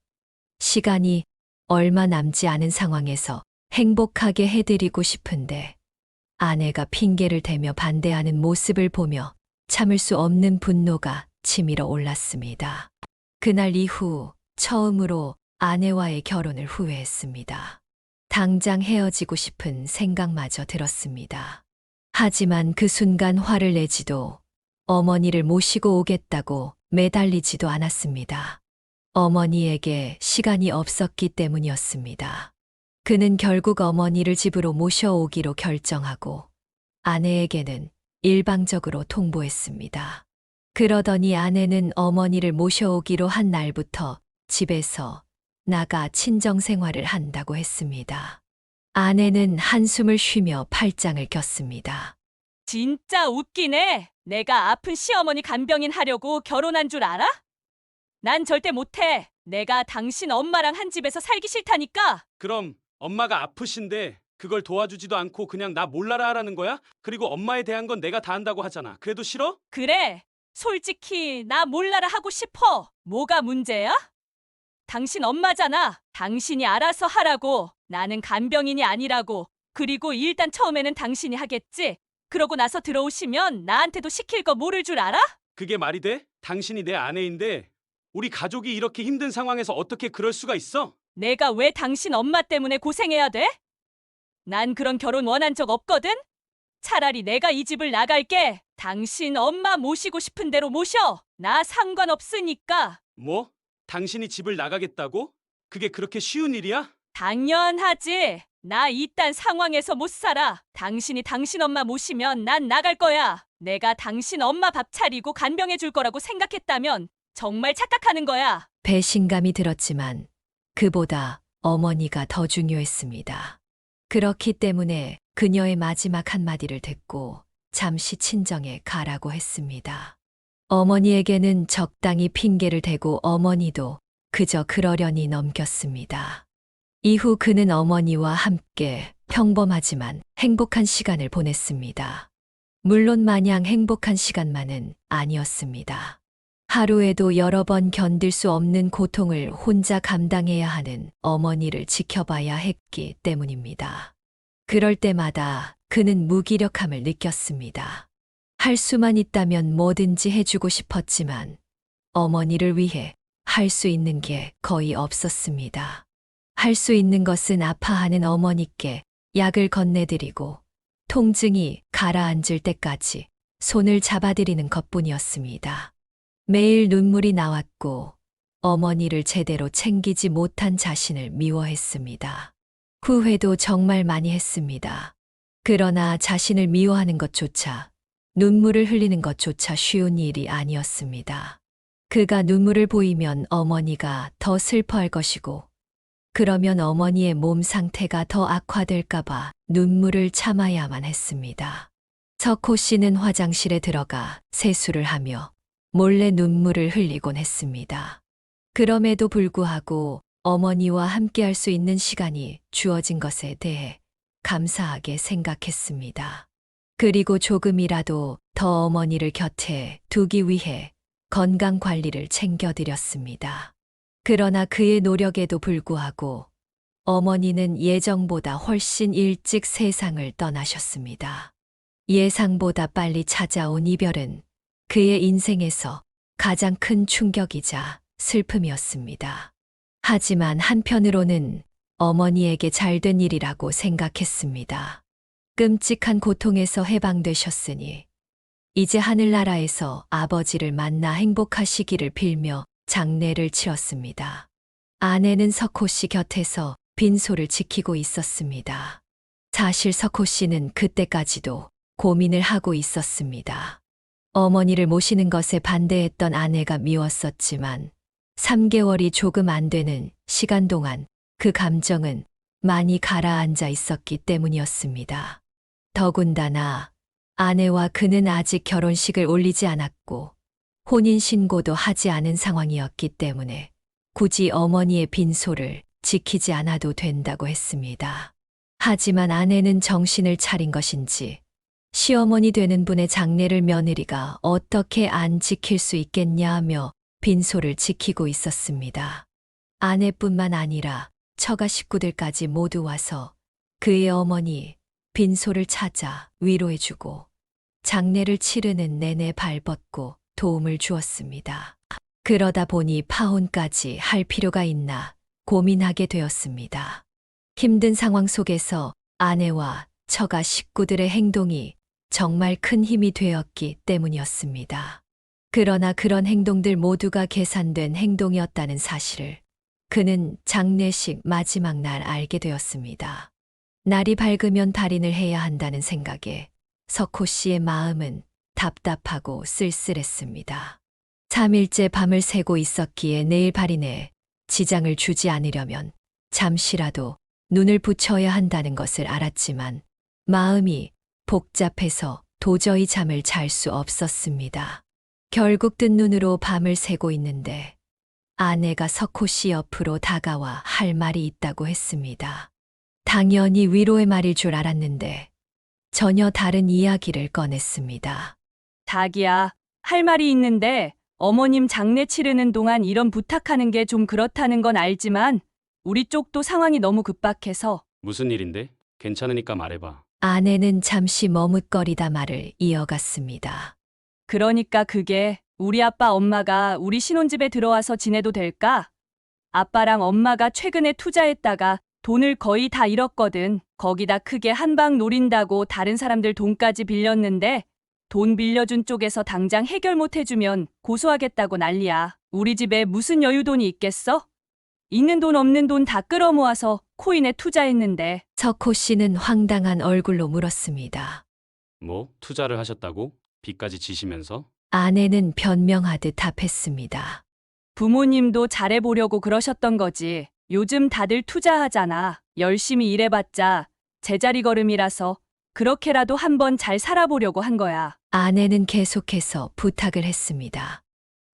시간이 얼마 남지 않은 상황에서 행복하게 해드리고 싶은데 아내가 핑계를 대며 반대하는 모습을 보며 참을 수 없는 분노가 치밀어 올랐습니다. 그날 이후 처음으로 아내와의 결혼을 후회했습니다. 당장 헤어지고 싶은 생각마저 들었습니다. 하지만 그 순간 화를 내지도 어머니를 모시고 오겠다고 매달리지도 않았습니다. 어머니에게 시간이 없었기 때문이었습니다. 그는 결국 어머니를 집으로 모셔오기로 결정하고 아내에게는 일방적으로 통보했습니다. 그러더니 아내는 어머니를 모셔오기로 한 날부터 집에서 나가 친정 생활을 한다고 했습니다. 아내는 한숨을 쉬며 팔짱을 꼈습니다. 진짜 웃기네. 내가 아픈 시어머니 간병인 하려고 결혼한 줄 알아? 난 절대 못해. 내가 당신 엄마랑 한 집에서 살기 싫다니까. 그럼 엄마가 아프신데 그걸 도와주지도 않고 그냥 나 몰라라 하라는 거야? 그리고 엄마에 대한 건 내가 다 한다고 하잖아. 그래도 싫어? 그래. 솔직히 나 몰라라 하고 싶어. 뭐가 문제야? 당신 엄마잖아. 당신이 알아서 하라고. 나는 간병인이 아니라고. 그리고 일단 처음에는 당신이 하겠지. 그러고 나서 들어오시면 나한테도 시킬 거 모를 줄 알아? 그게 말이 돼? 당신이 내 아내인데 우리 가족이 이렇게 힘든 상황에서 어떻게 그럴 수가 있어? 내가 왜 당신 엄마 때문에 고생해야 돼? 난 그런 결혼 원한 적 없거든? 차라리 내가 이 집을 나갈게. 당신 엄마 모시고 싶은 대로 모셔. 나 상관없으니까. 뭐? 당신이 집을 나가겠다고? 그게 그렇게 쉬운 일이야? 당연하지. 나 이딴 상황에서 못 살아. 당신이 당신 엄마 모시면 난 나갈 거야. 내가 당신 엄마 밥 차리고 간병해 줄 거라고 생각했다면 정말 착각하는 거야. 배신감이 들었지만 그보다 어머니가 더 중요했습니다. 그렇기 때문에 그녀의 마지막 한마디를 듣고 잠시 친정에 가라고 했습니다. 어머니에게는 적당히 핑계를 대고 어머니도 그저 그러려니 넘겼습니다. 이후 그는 어머니와 함께 평범하지만 행복한 시간을 보냈습니다. 물론 마냥 행복한 시간만은 아니었습니다. 하루에도 여러 번 견딜 수 없는 고통을 혼자 감당해야 하는 어머니를 지켜봐야 했기 때문입니다. 그럴 때마다 그는 무기력함을 느꼈습니다. 할 수만 있다면 뭐든지 해주고 싶었지만 어머니를 위해 할 수 있는 게 거의 없었습니다. 할 수 있는 것은 아파하는 어머니께 약을 건네드리고 통증이 가라앉을 때까지 손을 잡아드리는 것뿐이었습니다. 매일 눈물이 나왔고 어머니를 제대로 챙기지 못한 자신을 미워했습니다. 후회도 정말 많이 했습니다. 그러나 자신을 미워하는 것조차, 눈물을 흘리는 것조차 쉬운 일이 아니었습니다. 그가 눈물을 보이면 어머니가 더 슬퍼할 것이고, 그러면 어머니의 몸 상태가 더 악화될까봐 눈물을 참아야만 했습니다. 석호 씨는 화장실에 들어가 세수를 하며 몰래 눈물을 흘리곤 했습니다. 그럼에도 불구하고 어머니와 함께할 수 있는 시간이 주어진 것에 대해 감사하게 생각했습니다. 그리고 조금이라도 더 어머니를 곁에 두기 위해 건강 관리를 챙겨드렸습니다. 그러나 그의 노력에도 불구하고 어머니는 예정보다 훨씬 일찍 세상을 떠나셨습니다. 예상보다 빨리 찾아온 이별은 그의 인생에서 가장 큰 충격이자 슬픔이었습니다. 하지만 한편으로는 어머니에게 잘된 일이라고 생각했습니다. 끔찍한 고통에서 해방되셨으니 이제 하늘나라에서 아버지를 만나 행복하시기를 빌며 장례를 치렀습니다. 아내는 석호 씨 곁에서 빈소를 지키고 있었습니다. 사실 석호 씨는 그때까지도 고민을 하고 있었습니다. 어머니를 모시는 것에 반대했던 아내가 미웠었지만 3개월이 조금 안 되는 시간 동안 그 감정은 많이 가라앉아 있었기 때문이었습니다. 더군다나 아내와 그는 아직 결혼식을 올리지 않았고 혼인신고도 하지 않은 상황이었기 때문에 굳이 어머니의 빈소를 지키지 않아도 된다고 했습니다. 하지만 아내는 정신을 차린 것인지 시어머니 되는 분의 장례를 며느리가 어떻게 안 지킬 수 있겠냐며 빈소를 지키고 있었습니다. 아내뿐만 아니라 처가 식구들까지 모두 와서 그의 어머니 빈소를 찾아 위로해주고 장례를 치르는 내내 발벗고 도움을 주었습니다. 그러다 보니 파혼까지 할 필요가 있나 고민하게 되었습니다. 힘든 상황 속에서 아내와 처가 식구들의 행동이 정말 큰 힘이 되었기 때문이었습니다. 그러나 그런 행동들 모두가 계산된 행동이었다는 사실을 그는 장례식 마지막 날 알게 되었습니다. 날이 밝으면 달인을 해야 한다는 생각에 석호 씨의 마음은 답답하고 쓸쓸했습니다. 3일째 밤을 새고 있었기에 내일 발인에 지장을 주지 않으려면 잠시라도 눈을 붙여야 한다는 것을 알았지만 마음이 복잡해서 도저히 잠을 잘 수 없었습니다. 결국 뜬 눈으로 밤을 새고 있는데 아내가 석호 씨 옆으로 다가와 할 말이 있다고 했습니다. 당연히 위로의 말일 줄 알았는데 전혀 다른 이야기를 꺼냈습니다. 자기야, 할 말이 있는데 어머님 장례 치르는 동안 이런 부탁하는 게 좀 그렇다는 건 알지만 우리 쪽도 상황이 너무 급박해서. 무슨 일인데? 괜찮으니까 말해봐. 아내는 잠시 머뭇거리다 말을 이어갔습니다. 그러니까 그게 우리 아빠 엄마가 우리 신혼집에 들어와서 지내도 될까? 아빠랑 엄마가 최근에 투자했다가 돈을 거의 다 잃었거든. 거기다 크게 한 방 노린다고 다른 사람들 돈까지 빌렸는데 돈 빌려준 쪽에서 당장 해결 못 해주면 고소하겠다고 난리야. 우리 집에 무슨 여유돈이 있겠어? 있는 돈 없는 돈 다 끌어모아서 코인에 투자했는데. 석호 씨는 황당한 얼굴로 물었습니다. 뭐? 투자를 하셨다고? 빚까지 지시면서? 아내는 변명하듯 답했습니다. 부모님도 잘해보려고 그러셨던 거지. 요즘 다들 투자하잖아. 열심히 일해봤자 제자리 걸음이라서 그렇게라도 한번 잘 살아보려고 한 거야. 아내는 계속해서 부탁을 했습니다.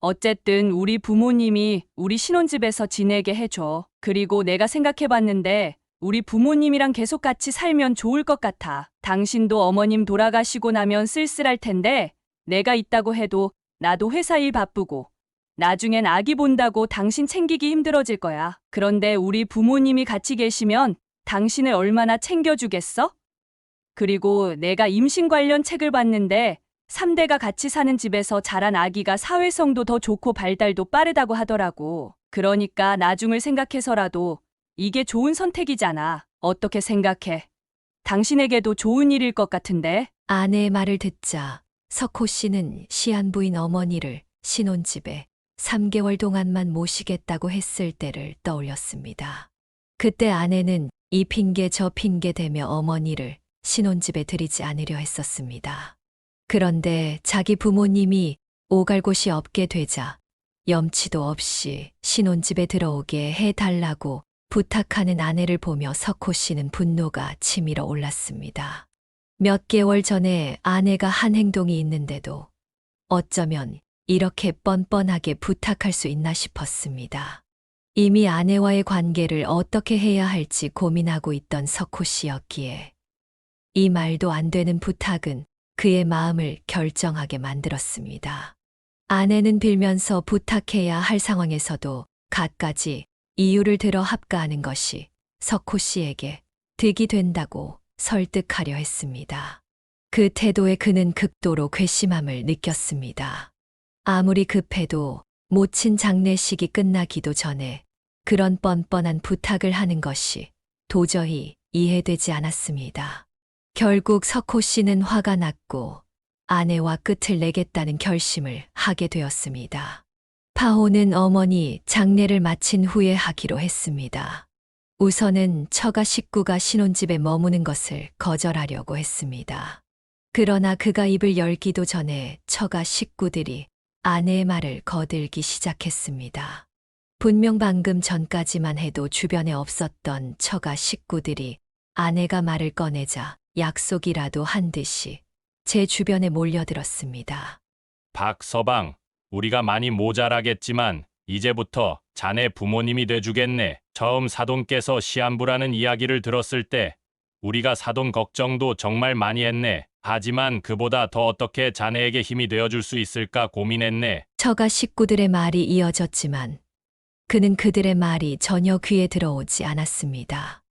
어쨌든 우리 부모님이 우리 신혼집에서 지내게 해줘. 그리고 내가 생각해봤는데 우리 부모님이랑 계속 같이 살면 좋을 것 같아. 당신도 어머님 돌아가시고 나면 쓸쓸할 텐데 내가 있다고 해도 나도 회사 일 바쁘고 나중엔 아기 본다고 당신 챙기기 힘들어질 거야. 그런데 우리 부모님이 같이 계시면 당신을 얼마나 챙겨주겠어? 그리고 내가 임신 관련 책을 봤는데 3대가 같이 사는 집에서 자란 아기가 사회성도 더 좋고 발달도 빠르다고 하더라고. 그러니까 나중을 생각해서라도 이게 좋은 선택이잖아. 어떻게 생각해? 당신에게도 좋은 일일 것 같은데? 아내의 말을 듣자 석호 씨는 시한부인 어머니를 신혼집에 3개월 동안만 모시겠다고 했을 때를 떠올렸습니다. 그때 아내는 이 핑계 저 핑계 대며 어머니를 신혼집에 들이지 않으려 했었습니다. 그런데 자기 부모님이 오갈 곳이 없게 되자 염치도 없이 신혼집에 들어오게 해달라고 부탁하는 아내를 보며 석호 씨는 분노가 치밀어 올랐습니다. 몇 개월 전에 아내가 한 행동이 있는데도 어쩌면 이렇게 뻔뻔하게 부탁할 수 있나 싶었습니다. 이미 아내와의 관계를 어떻게 해야 할지 고민하고 있던 석호 씨였기에 이 말도 안 되는 부탁은 그의 마음을 결정하게 만들었습니다. 아내는 빌면서 부탁해야 할 상황에서도 갖가지 이유를 들어 합가하는 것이 석호 씨에게 득이 된다고 설득하려 했습니다. 그 태도에 그는 극도로 괘씸함을 느꼈습니다. 아무리 급해도 모친 장례식이 끝나기도 전에 그런 뻔뻔한 부탁을 하는 것이 도저히 이해되지 않았습니다. 결국 석호 씨는 화가 났고 아내와 끝을 내겠다는 결심을 하게 되었습니다. 파혼은 어머니 장례를 마친 후에 하기로 했습니다. 우선은 처가 식구가 신혼집에 머무는 것을 거절하려고 했습니다. 그러나 그가 입을 열기도 전에 처가 식구들이 아내의 말을 거들기 시작했습니다. 분명 방금 전까지만 해도 주변에 없었던 처가 식구들이 아내가 말을 꺼내자 약속이라도 한 듯이 제 주변에 몰려들었습니다. 박서방, 우리가 많이 모자라겠지만 이제부터 자네 부모님이 돼주겠네. 처음 사돈께서 시한부라는 이야기를 들었을 때 우리가 사돈 걱정도 정말 많이 했네. 하지만 그보다 더 어떻게 자네에게 힘이 되어줄 수 있을까 고민했네. 처가 식구들의 말이 이어졌지만 그는 그들의 말이 전혀 귀에 들어오지 않았습니다.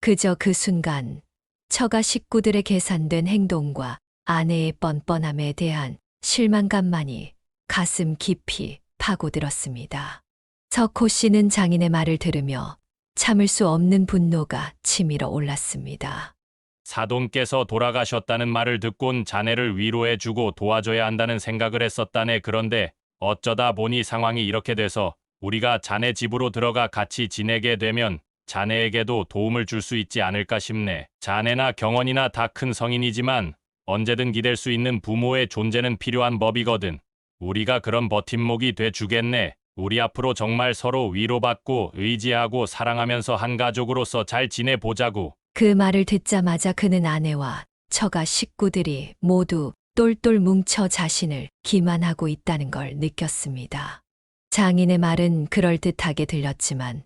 그저 그 순간 처가 식구들의 계산된 행동과 아내의 뻔뻔함에 대한 실망감만이 가슴 깊이 파고들었습니다. 석호 씨는 장인의 말을 들으며 참을 수 없는 분노가 치밀어 올랐습니다. 사돈께서 돌아가셨다는 말을 듣곤 자네를 위로해주고 도와줘야 한다는 생각을 했었다네. 그런데 어쩌다 보니 상황이 이렇게 돼서 우리가 자네 집으로 들어가 같이 지내게 되면 자네에게도 도움을 줄 수 있지 않을까 싶네. 자네나 경원이나 다 큰 성인이지만 언제든 기댈 수 있는 부모의 존재는 필요한 법이거든. 우리가 그런 버팀목이 돼 주겠네. 우리 앞으로 정말 서로 위로받고 의지하고 사랑하면서 한 가족으로서 잘 지내보자고. 그 말을 듣자마자 그는 아내와 처가 식구들이 모두 똘똘 뭉쳐 자신을 기만하고 있다는 걸 느꼈습니다. 장인의 말은 그럴듯하게 들렸지만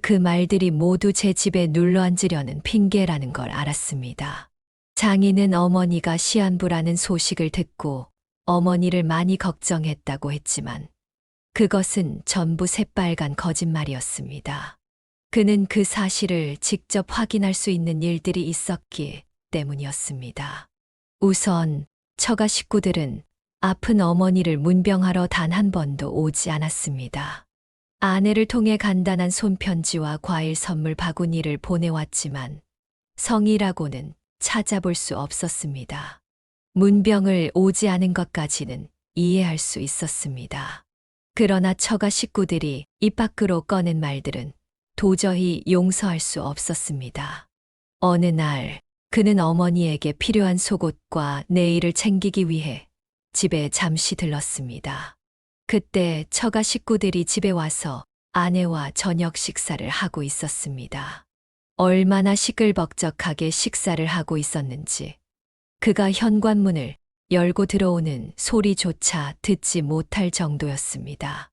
그 말들이 모두 제 집에 눌러앉으려는 핑계라는 걸 알았습니다. 장인은 어머니가 시한부라는 소식을 듣고 어머니를 많이 걱정했다고 했지만 그것은 전부 새빨간 거짓말이었습니다. 그는 그 사실을 직접 확인할 수 있는 일들이 있었기 때문이었습니다. 우선 처가 식구들은 아픈 어머니를 문병하러 단 한 번도 오지 않았습니다. 아내를 통해 간단한 손편지와 과일 선물 바구니를 보내왔지만 성이라고는 찾아볼 수 없었습니다. 문병을 오지 않은 것까지는 이해할 수 있었습니다. 그러나 처가 식구들이 입 밖으로 꺼낸 말들은 도저히 용서할 수 없었습니다. 어느 날 그는 어머니에게 필요한 속옷과 내일을 챙기기 위해 집에 잠시 들렀습니다. 그때 처가 식구들이 집에 와서 아내와 저녁 식사를 하고 있었습니다. 얼마나 시끌벅적하게 식사를 하고 있었는지 그가 현관문을 열고 들어오는 소리조차 듣지 못할 정도였습니다.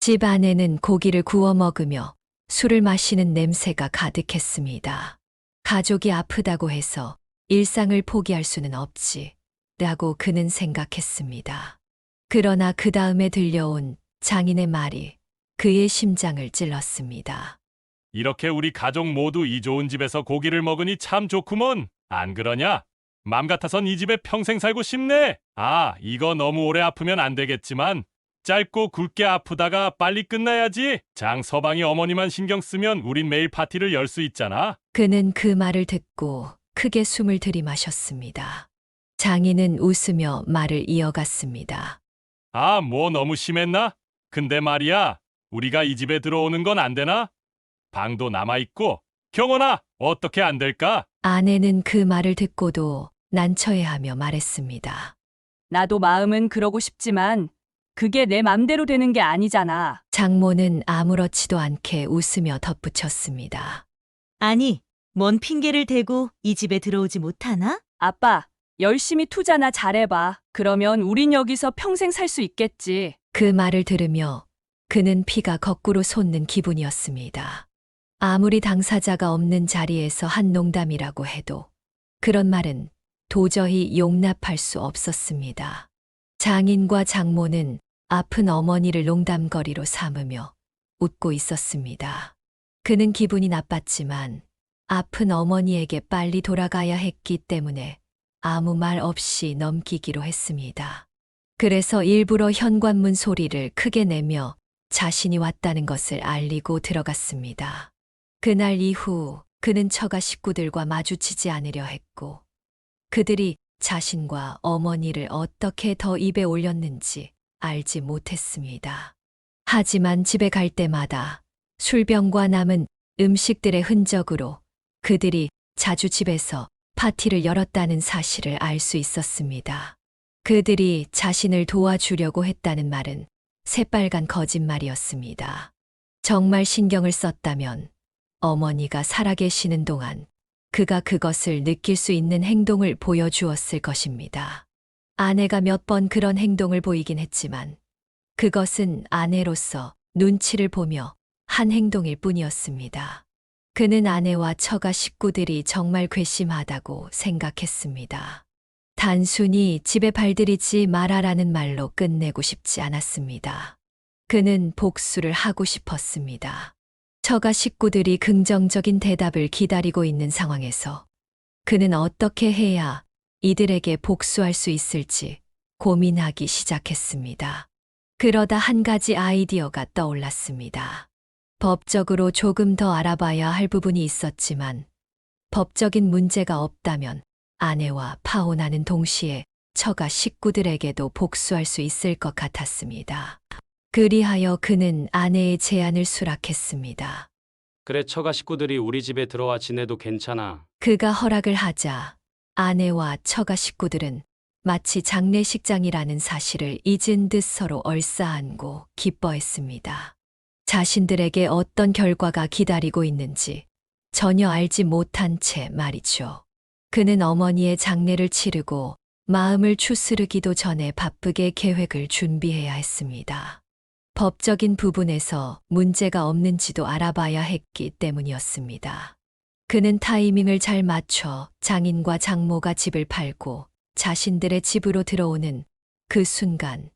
집 안에는 고기를 구워 먹으며 술을 마시는 냄새가 가득했습니다. 가족이 아프다고 해서 일상을 포기할 수는 없지, 라고 그는 생각했습니다. 그러나 그 다음에 들려온 장인의 말이 그의 심장을 찔렀습니다. 이렇게 우리 가족 모두 이 좋은 집에서 고기를 먹으니 참 좋구먼. 안 그러냐? 맘 같아선 이 집에 평생 살고 싶네. 이거 너무 오래 아프면 안 되겠지만 짧고 굵게 아프다가 빨리 끝나야지. 장 서방이 어머니만 신경 쓰면 우린 매일 파티를 열 수 있잖아. 그는 그 말을 듣고 크게 숨을 들이마셨습니다. 장인은 웃으며 말을 이어갔습니다. 뭐 너무 심했나? 근데 말이야, 우리가 이 집에 들어오는 건 안 되나? 방도 남아있고. 경원아, 어떻게 안 될까? 아내는 그 말을 듣고도 난처해하며 말했습니다. 나도 마음은 그러고 싶지만 그게 내 맘대로 되는 게 아니잖아. 장모는 아무렇지도 않게 웃으며 덧붙였습니다. 아니, 뭔 핑계를 대고 이 집에 들어오지 못하나? 아빠, 열심히 투자나 잘해봐. 그러면 우린 여기서 평생 살 수 있겠지. 그 말을 들으며 그는 피가 거꾸로 솟는 기분이었습니다. 아무리 당사자가 없는 자리에서 한 농담이라고 해도 그런 말은 도저히 용납할 수 없었습니다. 장인과 장모는 아픈 어머니를 농담거리로 삼으며 웃고 있었습니다. 그는 기분이 나빴지만 아픈 어머니에게 빨리 돌아가야 했기 때문에 아무 말 없이 넘기기로 했습니다. 그래서 일부러 현관문 소리를 크게 내며 자신이 왔다는 것을 알리고 들어갔습니다. 그날 이후 그는 처가 식구들과 마주치지 않으려 했고 그들이 자신과 어머니를 어떻게 더 입에 올렸는지 알지 못했습니다. 하지만 집에 갈 때마다 술병과 남은 음식들의 흔적으로 그들이 자주 집에서 파티를 열었다는 사실을 알 수 있었습니다. 그들이 자신을 도와주려고 했다는 말은 새빨간 거짓말이었습니다. 정말 신경을 썼다면 어머니가 살아계시는 동안 그가 그것을 느낄 수 있는 행동을 보여주었을 것입니다. 아내가 몇 번 그런 행동을 보이긴 했지만 그것은 아내로서 눈치를 보며 한 행동일 뿐이었습니다. 그는 아내와 처가 식구들이 정말 괘씸하다고 생각했습니다. 단순히 집에 발들이지 말아라는 말로 끝내고 싶지 않았습니다. 그는 복수를 하고 싶었습니다. 처가 식구들이 긍정적인 대답을 기다리고 있는 상황에서 그는 어떻게 해야 이들에게 복수할 수 있을지 고민하기 시작했습니다. 그러다 한 가지 아이디어가 떠올랐습니다. 법적으로 조금 더 알아봐야 할 부분이 있었지만 법적인 문제가 없다면 아내와 파혼하는 동시에 처가 식구들에게도 복수할 수 있을 것 같았습니다. 그리하여 그는 아내의 제안을 수락했습니다. 그래, 처가 식구들이 우리 집에 들어와 지내도 괜찮아. 그가 허락을 하자 아내와 처가 식구들은 마치 장례식장이라는 사실을 잊은 듯 서로 얼싸안고 기뻐했습니다. 자신들에게 어떤 결과가 기다리고 있는지 전혀 알지 못한 채 말이죠. 그는 어머니의 장례를 치르고 마음을 추스르기도 전에 바쁘게 계획을 준비해야 했습니다. 법적인 부분에서 문제가 없는지도 알아봐야 했기 때문이었습니다. 그는 타이밍을 잘 맞춰 장인과 장모가 집을 팔고 자신들의 집으로 들어오는 그 순간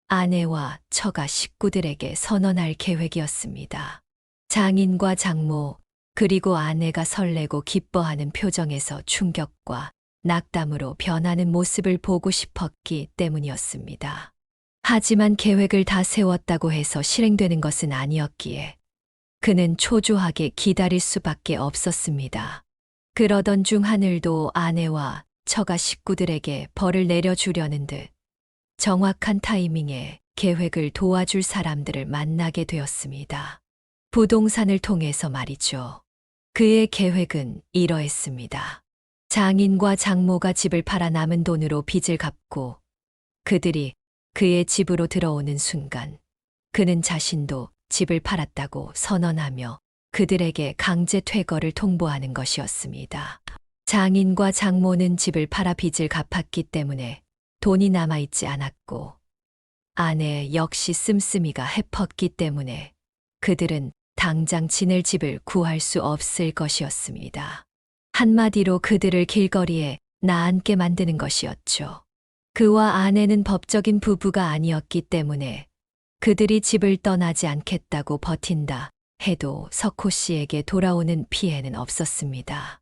아내와 처가 식구들에게 선언할 계획이었습니다. 장인과 장모 그리고 아내가 설레고 기뻐하는 표정에서 충격과 낙담으로 변하는 모습을 보고 싶었기 때문이었습니다. 하지만 계획을 다 세웠다고 해서 실행되는 것은 아니었기에 그는 초조하게 기다릴 수밖에 없었습니다. 그러던 중 하늘도 아내와 처가 식구들에게 벌을 내려주려는 듯 정확한 타이밍에 계획을 도와줄 사람들을 만나게 되었습니다. 부동산을 통해서 말이죠. 그의 계획은 이러했습니다. 장인과 장모가 집을 팔아 남은 돈으로 빚을 갚고 그들이 그의 집으로 들어오는 순간 그는 자신도 집을 팔았다고 선언하며 그들에게 강제 퇴거를 통보하는 것이었습니다. 장인과 장모는 집을 팔아 빚을 갚았기 때문에 돈이 남아있지 않았고 아내 역시 씀씀이가 해펐기 때문에 그들은 당장 지낼 집을 구할 수 없을 것이었습니다. 한마디로 그들을 길거리에 나앉게 만드는 것이었죠. 그와 아내는 법적인 부부가 아니었기 때문에 그들이 집을 떠나지 않겠다고 버틴다 해도 석호 씨에게 돌아오는 피해는 없었습니다.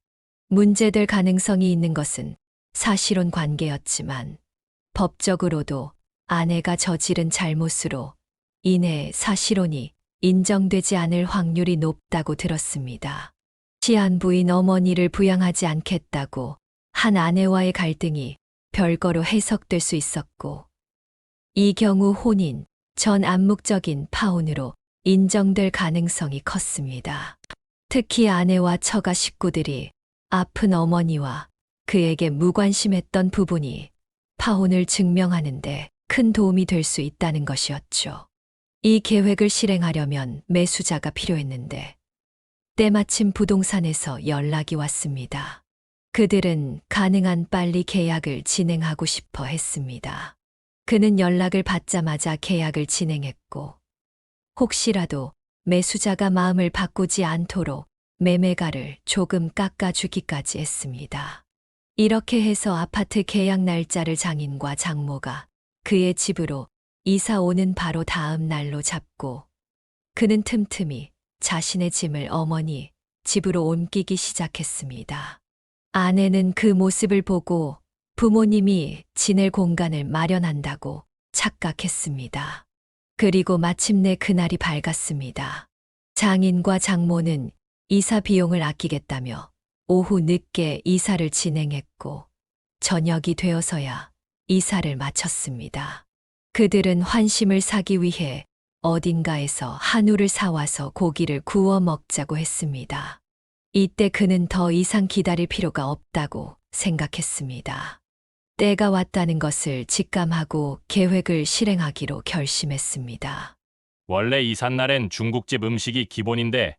문제될 가능성이 있는 것은 사실혼 관계였지만 법적으로도 아내가 저지른 잘못으로 인해 사실혼이 인정되지 않을 확률이 높다고 들었습니다. 시한부인 어머니를 부양하지 않겠다고 한 아내와의 갈등이 별거로 해석될 수 있었고 이 경우 혼인 전 암묵적인 파혼으로 인정될 가능성이 컸습니다. 특히 아내와 처가 식구들이 아픈 어머니와 그에게 무관심했던 부분이 파혼을 증명하는데 큰 도움이 될 수 있다는 것이었죠. 이 계획을 실행하려면 매수자가 필요했는데 때마침 부동산에서 연락이 왔습니다. 그들은 가능한 빨리 계약을 진행하고 싶어 했습니다. 그는 연락을 받자마자 계약을 진행했고 혹시라도 매수자가 마음을 바꾸지 않도록 매매가를 조금 깎아주기까지 했습니다. 이렇게 해서 아파트 계약 날짜를 장인과 장모가 그의 집으로 이사 오는 바로 다음 날로 잡고 그는 틈틈이 자신의 짐을 어머니 집으로 옮기기 시작했습니다. 아내는 그 모습을 보고 부모님이 지낼 공간을 마련한다고 착각했습니다. 그리고 마침내 그날이 밝았습니다. 장인과 장모는 이사 비용을 아끼겠다며 오후 늦게 이사를 진행했고 저녁이 되어서야 이사를 마쳤습니다. 그들은 환심을 사기 위해 어딘가에서 한우를 사와서 고기를 구워 먹자고 했습니다. 이때 그는 더 이상 기다릴 필요가 없다고 생각했습니다. 때가 왔다는 것을 직감하고 계획을 실행하기로 결심했습니다. 원래 이삿날엔 중국집 음식이 기본인데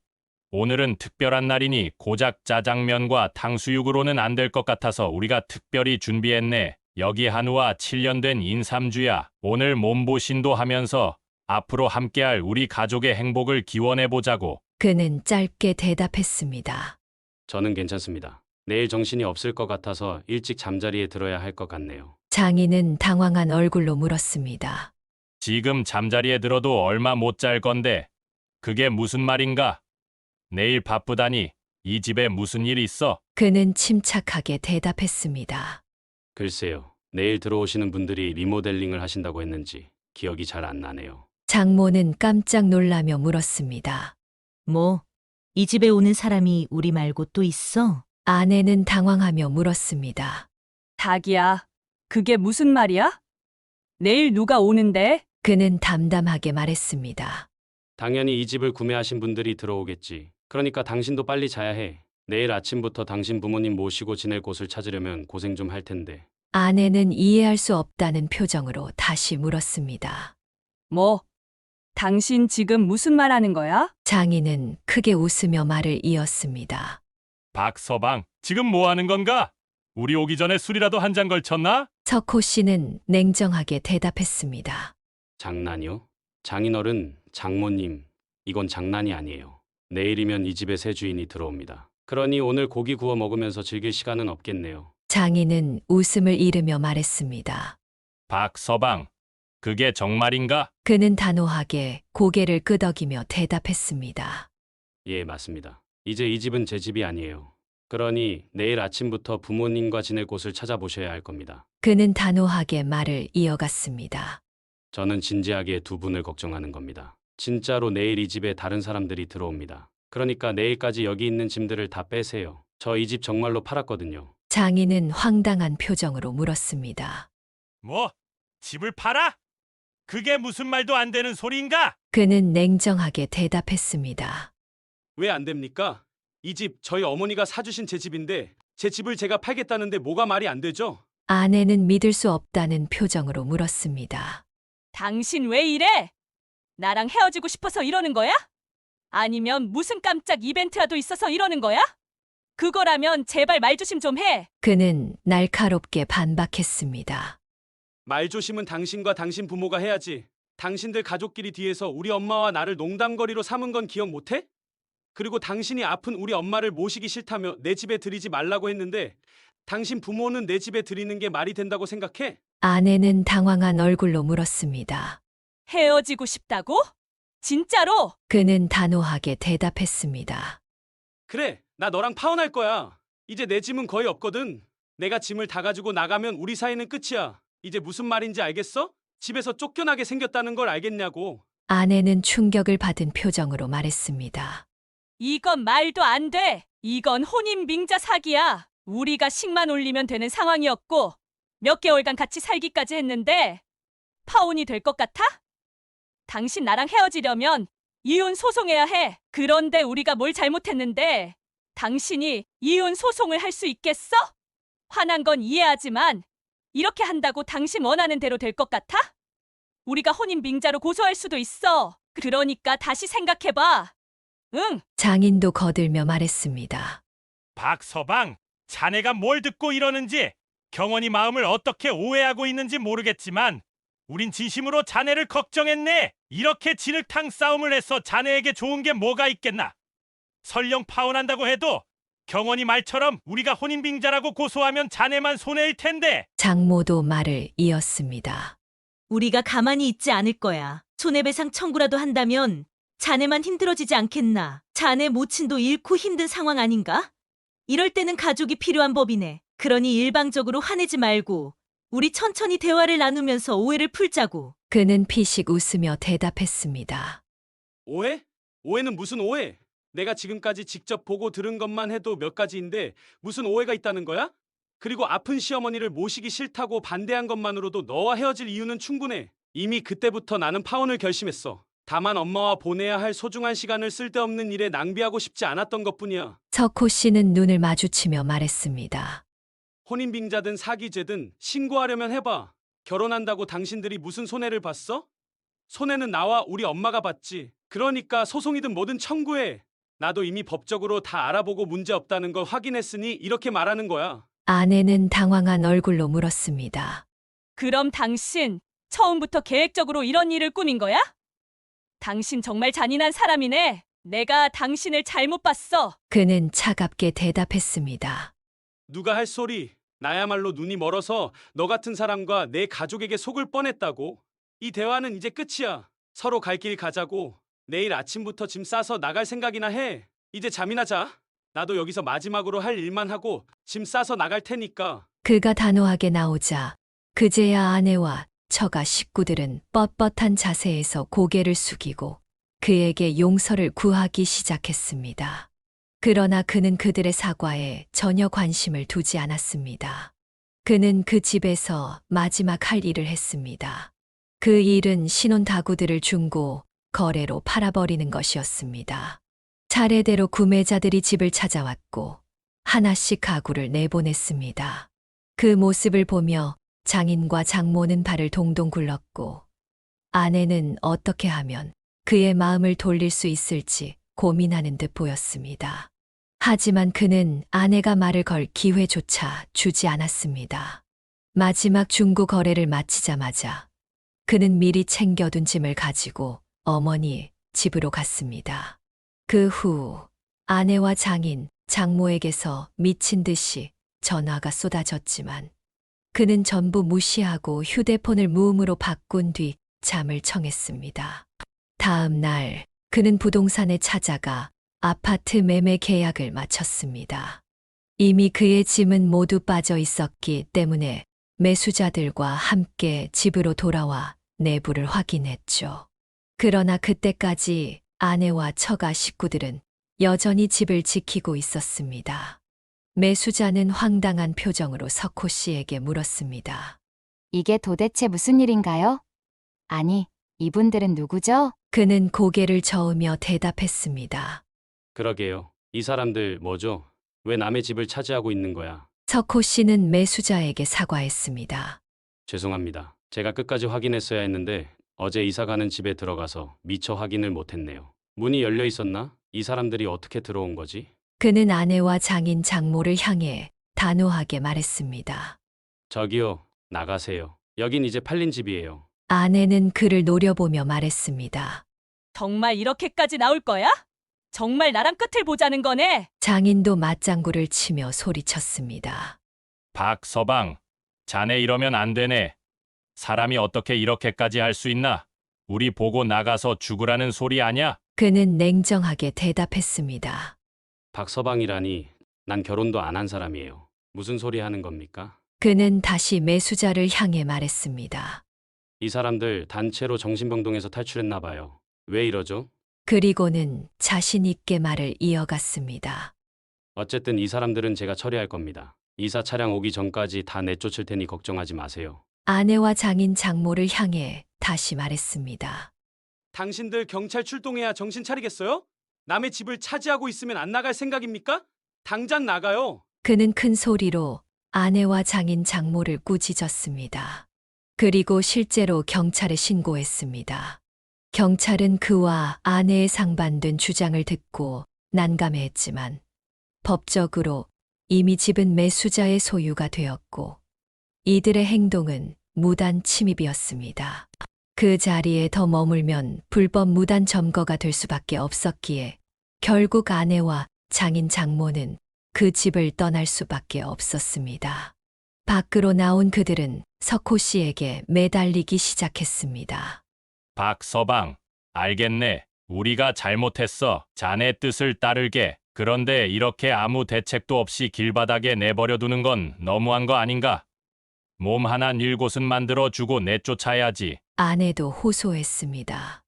오늘은 특별한 날이니 고작 짜장면과 탕수육으로는 안 될 것 같아서 우리가 특별히 준비했네. 여기 한우와 7년 된 인삼주야. 오늘 몸보신도 하면서 앞으로 함께할 우리 가족의 행복을 기원해보자고. 그는 짧게 대답했습니다. 저는 괜찮습니다. 내일 정신이 없을 것 같아서 일찍 잠자리에 들어야 할 것 같네요. 장인은 당황한 얼굴로 물었습니다. 지금 잠자리에 들어도 얼마 못 잘 건데 그게 무슨 말인가? 내일 바쁘다니 이 집에 무슨 일 있어? 그는 침착하게 대답했습니다. 글쎄요. 내일 들어오시는 분들이 리모델링을 하신다고 했는지 기억이 잘 안 나네요. 장모는 깜짝 놀라며 물었습니다. 뭐, 이 집에 오는 사람이 우리 말고 또 있어? 아내는 당황하며 물었습니다. 자기야, 그게 무슨 말이야? 내일 누가 오는데? 그는 담담하게 말했습니다. 당연히 이 집을 구매하신 분들이 들어오겠지. 그러니까 당신도 빨리 자야 해. 내일 아침부터 당신 부모님 모시고 지낼 곳을 찾으려면 고생 좀 할 텐데. 아내는 이해할 수 없다는 표정으로 다시 물었습니다. 뭐? 당신 지금 무슨 말 하는 거야? 장인은 크게 웃으며 말을 이었습니다. 박서방, 지금 뭐 하는 건가? 우리 오기 전에 술이라도 한 잔 걸쳤나? 석호 씨는 냉정하게 대답했습니다. 장난이요? 장인어른, 장모님, 이건 장난이 아니에요. 내일이면 이 집에 새 주인이 들어옵니다. 그러니 오늘 고기 구워 먹으면서 즐길 시간은 없겠네요. 장인은 웃음을 잃으며 말했습니다. 박서방, 그게 정말인가? 그는 단호하게 고개를 끄덕이며 대답했습니다. 예, 맞습니다. 이제 이 집은 제 집이 아니에요. 그러니 내일 아침부터 부모님과 지낼 곳을 찾아보셔야 할 겁니다. 그는 단호하게 말을 이어갔습니다. 저는 진지하게 두 분을 걱정하는 겁니다. 진짜로 내일 이 집에 다른 사람들이 들어옵니다. 그러니까 내일까지 여기 있는 짐들을 다 빼세요. 저 이 집 정말로 팔았거든요. 장인은 황당한 표정으로 물었습니다. 뭐? 집을 팔아? 그게 무슨 말도 안 되는 소리인가? 그는 냉정하게 대답했습니다. 왜 안 됩니까? 이 집 저희 어머니가 사주신 제 집인데 제 집을 제가 팔겠다는데 뭐가 말이 안 되죠? 아내는 믿을 수 없다는 표정으로 물었습니다. 당신 왜 이래? 나랑 헤어지고 싶어서 이러는 거야? 아니면 무슨 깜짝 이벤트라도 있어서 이러는 거야? 그거라면 제발 말조심 좀 해. 그는 날카롭게 반박했습니다. 말조심은 당신과 당신 부모가 해야지. 당신들 가족끼리 뒤에서 우리 엄마와 나를 농담거리로 삼은 건 기억 못해? 그리고 당신이 아픈 우리 엄마를 모시기 싫다며 내 집에 들이지 말라고 했는데 당신 부모는 내 집에 들이는 게 말이 된다고 생각해? 아내는 당황한 얼굴로 물었습니다. 헤어지고 싶다고? 진짜로? 그는 단호하게 대답했습니다. 그래, 나 너랑 파혼할 거야. 이제 내 짐은 거의 없거든. 내가 짐을 다 가지고 나가면 우리 사이는 끝이야. 이제 무슨 말인지 알겠어? 집에서 쫓겨나게 생겼다는 걸 알겠냐고. 아내는 충격을 받은 표정으로 말했습니다. 이건 말도 안 돼. 이건 혼인빙자 사기야. 우리가 식만 올리면 되는 상황이었고 몇 개월간 같이 살기까지 했는데 파혼이 될 것 같아? 당신 나랑 헤어지려면 이혼 소송해야 해. 그런데 우리가 뭘 잘못했는데 당신이 이혼 소송을 할 수 있겠어? 화난 건 이해하지만 이렇게 한다고 당신 원하는 대로 될 것 같아? 우리가 혼인빙자로 고소할 수도 있어. 그러니까 다시 생각해봐. 응. 장인도 거들며 말했습니다. 박서방, 자네가 뭘 듣고 이러는지 경원이 마음을 어떻게 오해하고 있는지 모르겠지만 우린 진심으로 자네를 걱정했네. 이렇게 진흙탕 싸움을 해서 자네에게 좋은 게 뭐가 있겠나. 설령 파혼한다고 해도 경원이 말처럼 우리가 혼인빙자라고 고소하면 자네만 손해일 텐데. 장모도 말을 이었습니다. 우리가 가만히 있지 않을 거야. 손해배상 청구라도 한다면 자네만 힘들어지지 않겠나. 자네 모친도 잃고 힘든 상황 아닌가? 이럴 때는 가족이 필요한 법이네. 그러니 일방적으로 화내지 말고 우리 천천히 대화를 나누면서 오해를 풀자고. 그는 피식 웃으며 대답했습니다. 오해? 오해는 무슨 오해? 내가 지금까지 직접 보고 들은 것만 해도 몇 가지인데 무슨 오해가 있다는 거야? 그리고 아픈 시어머니를 모시기 싫다고 반대한 것만으로도 너와 헤어질 이유는 충분해. 이미 그때부터 나는 파혼을 결심했어. 다만 엄마와 보내야 할 소중한 시간을 쓸데없는 일에 낭비하고 싶지 않았던 것뿐이야. 석호 씨는 눈을 마주치며 말했습니다. 혼인빙자든 사기죄든 신고하려면 해봐. 결혼한다고 당신들이 무슨 손해를 봤어? 손해는 나와 우리 엄마가 봤지. 그러니까 소송이든 뭐든 청구해. 나도 이미 법적으로 다 알아보고 문제 없다는 걸 확인했으니 이렇게 말하는 거야. 아내는 당황한 얼굴로 물었습니다. 그럼 당신 처음부터 계획적으로 이런 일을 꾸민 거야? 당신 정말 잔인한 사람이네. 내가 당신을 잘못 봤어. 그는 차갑게 대답했습니다. 누가 할 소리. 나야말로 눈이 멀어서 너 같은 사람과 내 가족에게 속을 뻔했다고. 이 대화는 이제 끝이야. 서로 갈 길 가자고. 내일 아침부터 짐 싸서 나갈 생각이나 해. 이제 잠이나 자. 나도 여기서 마지막으로 할 일만 하고 짐 싸서 나갈 테니까. 그가 단호하게 나오자 그제야 아내와 처가 식구들은 뻣뻣한 자세에서 고개를 숙이고 그에게 용서를 구하기 시작했습니다. 그러나 그는 그들의 사과에 전혀 관심을 두지 않았습니다. 그는 그 집에서 마지막 할 일을 했습니다. 그 일은 신혼 다구들을 중고 거래로 팔아버리는 것이었습니다. 차례대로 구매자들이 집을 찾아왔고 하나씩 가구를 내보냈습니다. 그 모습을 보며 장인과 장모는 발을 동동 굴렀고 아내는 어떻게 하면 그의 마음을 돌릴 수 있을지 고민하는 듯 보였습니다. 하지만 그는 아내가 말을 걸 기회조차 주지 않았습니다. 마지막 중고 거래를 마치자마자 그는 미리 챙겨둔 짐을 가지고 어머니 집으로 갔습니다. 그 후 아내와 장인, 장모에게서 미친 듯이 전화가 쏟아졌지만 그는 전부 무시하고 휴대폰을 무음으로 바꾼 뒤 잠을 청했습니다. 다음 날 그는 부동산에 찾아가 아파트 매매 계약을 마쳤습니다. 이미 그의 짐은 모두 빠져 있었기 때문에 매수자들과 함께 집으로 돌아와 내부를 확인했죠. 그러나 그때까지 아내와 처가 식구들은 여전히 집을 지키고 있었습니다. 매수자는 황당한 표정으로 석호 씨에게 물었습니다. 이게 도대체 무슨 일인가요? 아니, 이분들은 누구죠? 그는 고개를 저으며 대답했습니다. 그러게요. 이 사람들 뭐죠? 왜 남의 집을 차지하고 있는 거야? 석호 씨는 매수자에게 사과했습니다. 죄송합니다. 제가 끝까지 확인했어야 했는데 어제 이사 가는 집에 들어가서 미처 확인을 못했네요. 문이 열려 있었나? 이 사람들이 어떻게 들어온 거지? 그는 아내와 장인 장모를 향해 단호하게 말했습니다. 저기요, 나가세요. 여긴 이제 팔린 집이에요. 아내는 그를 노려보며 말했습니다. 정말 이렇게까지 나올 거야? 정말 나랑 끝을 보자는 거네. 장인도 맞장구를 치며 소리쳤습니다. 박서방, 자네 이러면 안 되네. 사람이 어떻게 이렇게까지 할 수 있나? 우리 보고 나가서 죽으라는 소리 아냐? 그는 냉정하게 대답했습니다. 박서방이라니, 난 결혼도 안 한 사람이에요. 무슨 소리 하는 겁니까? 그는 다시 매수자를 향해 말했습니다. 이 사람들 단체로 정신병동에서 탈출했나 봐요. 왜 이러죠? 그리고는 자신 있게 말을 이어갔습니다. 어쨌든 이 사람들은 제가 처리할 겁니다. 이사 차량 오기 전까지 다 내쫓을 테니 걱정하지 마세요. 아내와 장인 장모를 향해 다시 말했습니다. 당신들 경찰 출동해야 정신 차리겠어요? 남의 집을 차지하고 있으면 안 나갈 생각입니까? 당장 나가요. 그는 큰 소리로 아내와 장인 장모를 꾸짖었습니다. 그리고 실제로 경찰에 신고했습니다. 경찰은 그와 아내의 상반된 주장을 듣고 난감해했지만 법적으로 이미 집은 매수자의 소유가 되었고 이들의 행동은 무단 침입이었습니다. 그 자리에 더 머물면 불법 무단 점거가 될 수밖에 없었기에 결국 아내와 장인 장모는 그 집을 떠날 수밖에 없었습니다. 밖으로 나온 그들은 석호 씨에게 매달리기 시작했습니다. 박서방, 알겠네. 우리가 잘못했어. 자네 뜻을 따르게. 그런데 이렇게 아무 대책도 없이 길바닥에 내버려 두는 건 너무한 거 아닌가? 몸 하나 닐 곳은 만들어 주고 내쫓아야지. 아내도 호소했습니다.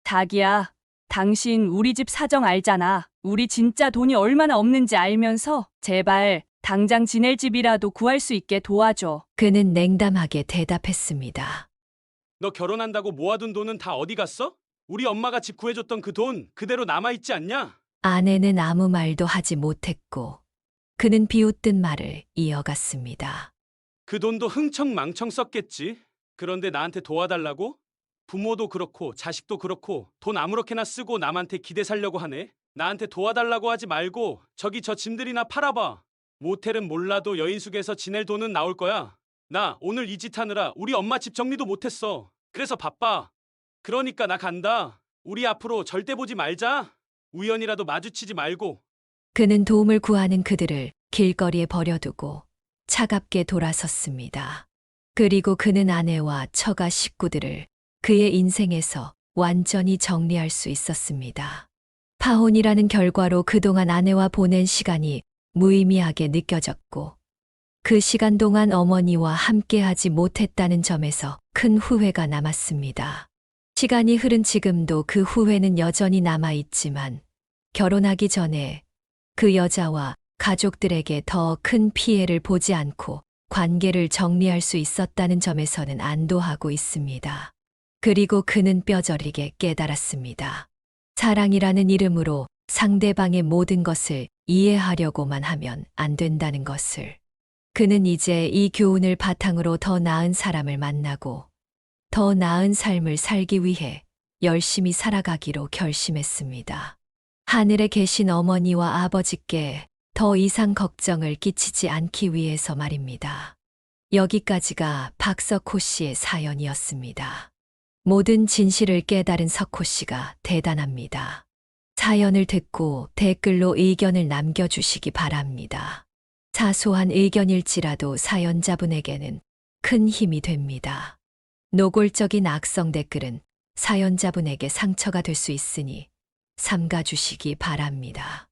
자기야, 당신 우리 집 사정 알잖아. 우리 진짜 돈이 얼마나 없는지 알면서 제발 당장 지낼 집이라도 구할 수 있게 도와줘. 그는 냉담하게 대답했습니다. 너 결혼한다고 모아둔 돈은 다 어디 갔어? 우리 엄마가 집 구해줬던 그 돈 그대로 남아있지 않냐? 아내는 아무 말도 하지 못했고 그는 비웃든 말을 이어갔습니다. 그 돈도 흥청망청 썼겠지. 그런데 나한테 도와달라고? 부모도 그렇고 자식도 그렇고 돈 아무렇게나 쓰고 남한테 기대 살려고 하네. 나한테 도와달라고 하지 말고 저기 저 짐들이나 팔아봐. 모텔은 몰라도 여인숙에서 지낼 돈은 나올 거야. 나 오늘 이 짓 하느라 우리 엄마 집 정리도 못했어. 그래서 바빠. 그러니까 나 간다. 우리 앞으로 절대 보지 말자. 우연이라도 마주치지 말고. 그는 도움을 구하는 그들을 길거리에 버려두고 차갑게 돌아섰습니다. 그리고 그는 아내와 처가 식구들을 그의 인생에서 완전히 정리할 수 있었습니다. 파혼이라는 결과로 그동안 아내와 보낸 시간이 무의미하게 느껴졌고 그 시간 동안 어머니와 함께하지 못했다는 점에서 큰 후회가 남았습니다. 시간이 흐른 지금도 그 후회는 여전히 남아있지만 결혼하기 전에 그 여자와 가족들에게 더 큰 피해를 보지 않고 관계를 정리할 수 있었다는 점에서는 안도하고 있습니다. 그리고 그는 뼈저리게 깨달았습니다. 사랑이라는 이름으로 상대방의 모든 것을 이해하려고만 하면 안 된다는 것을. 그는 이제 이 교훈을 바탕으로 더 나은 사람을 만나고 더 나은 삶을 살기 위해 열심히 살아가기로 결심했습니다. 하늘에 계신 어머니와 아버지께 더 이상 걱정을 끼치지 않기 위해서 말입니다. 여기까지가 박석호 씨의 사연이었습니다. 모든 진실을 깨달은 석호 씨가 대단합니다. 사연을 듣고 댓글로 의견을 남겨주시기 바랍니다. 사소한 의견일지라도 사연자분에게는 큰 힘이 됩니다. 노골적인 악성 댓글은 사연자분에게 상처가 될 수 있으니 삼가주시기 바랍니다.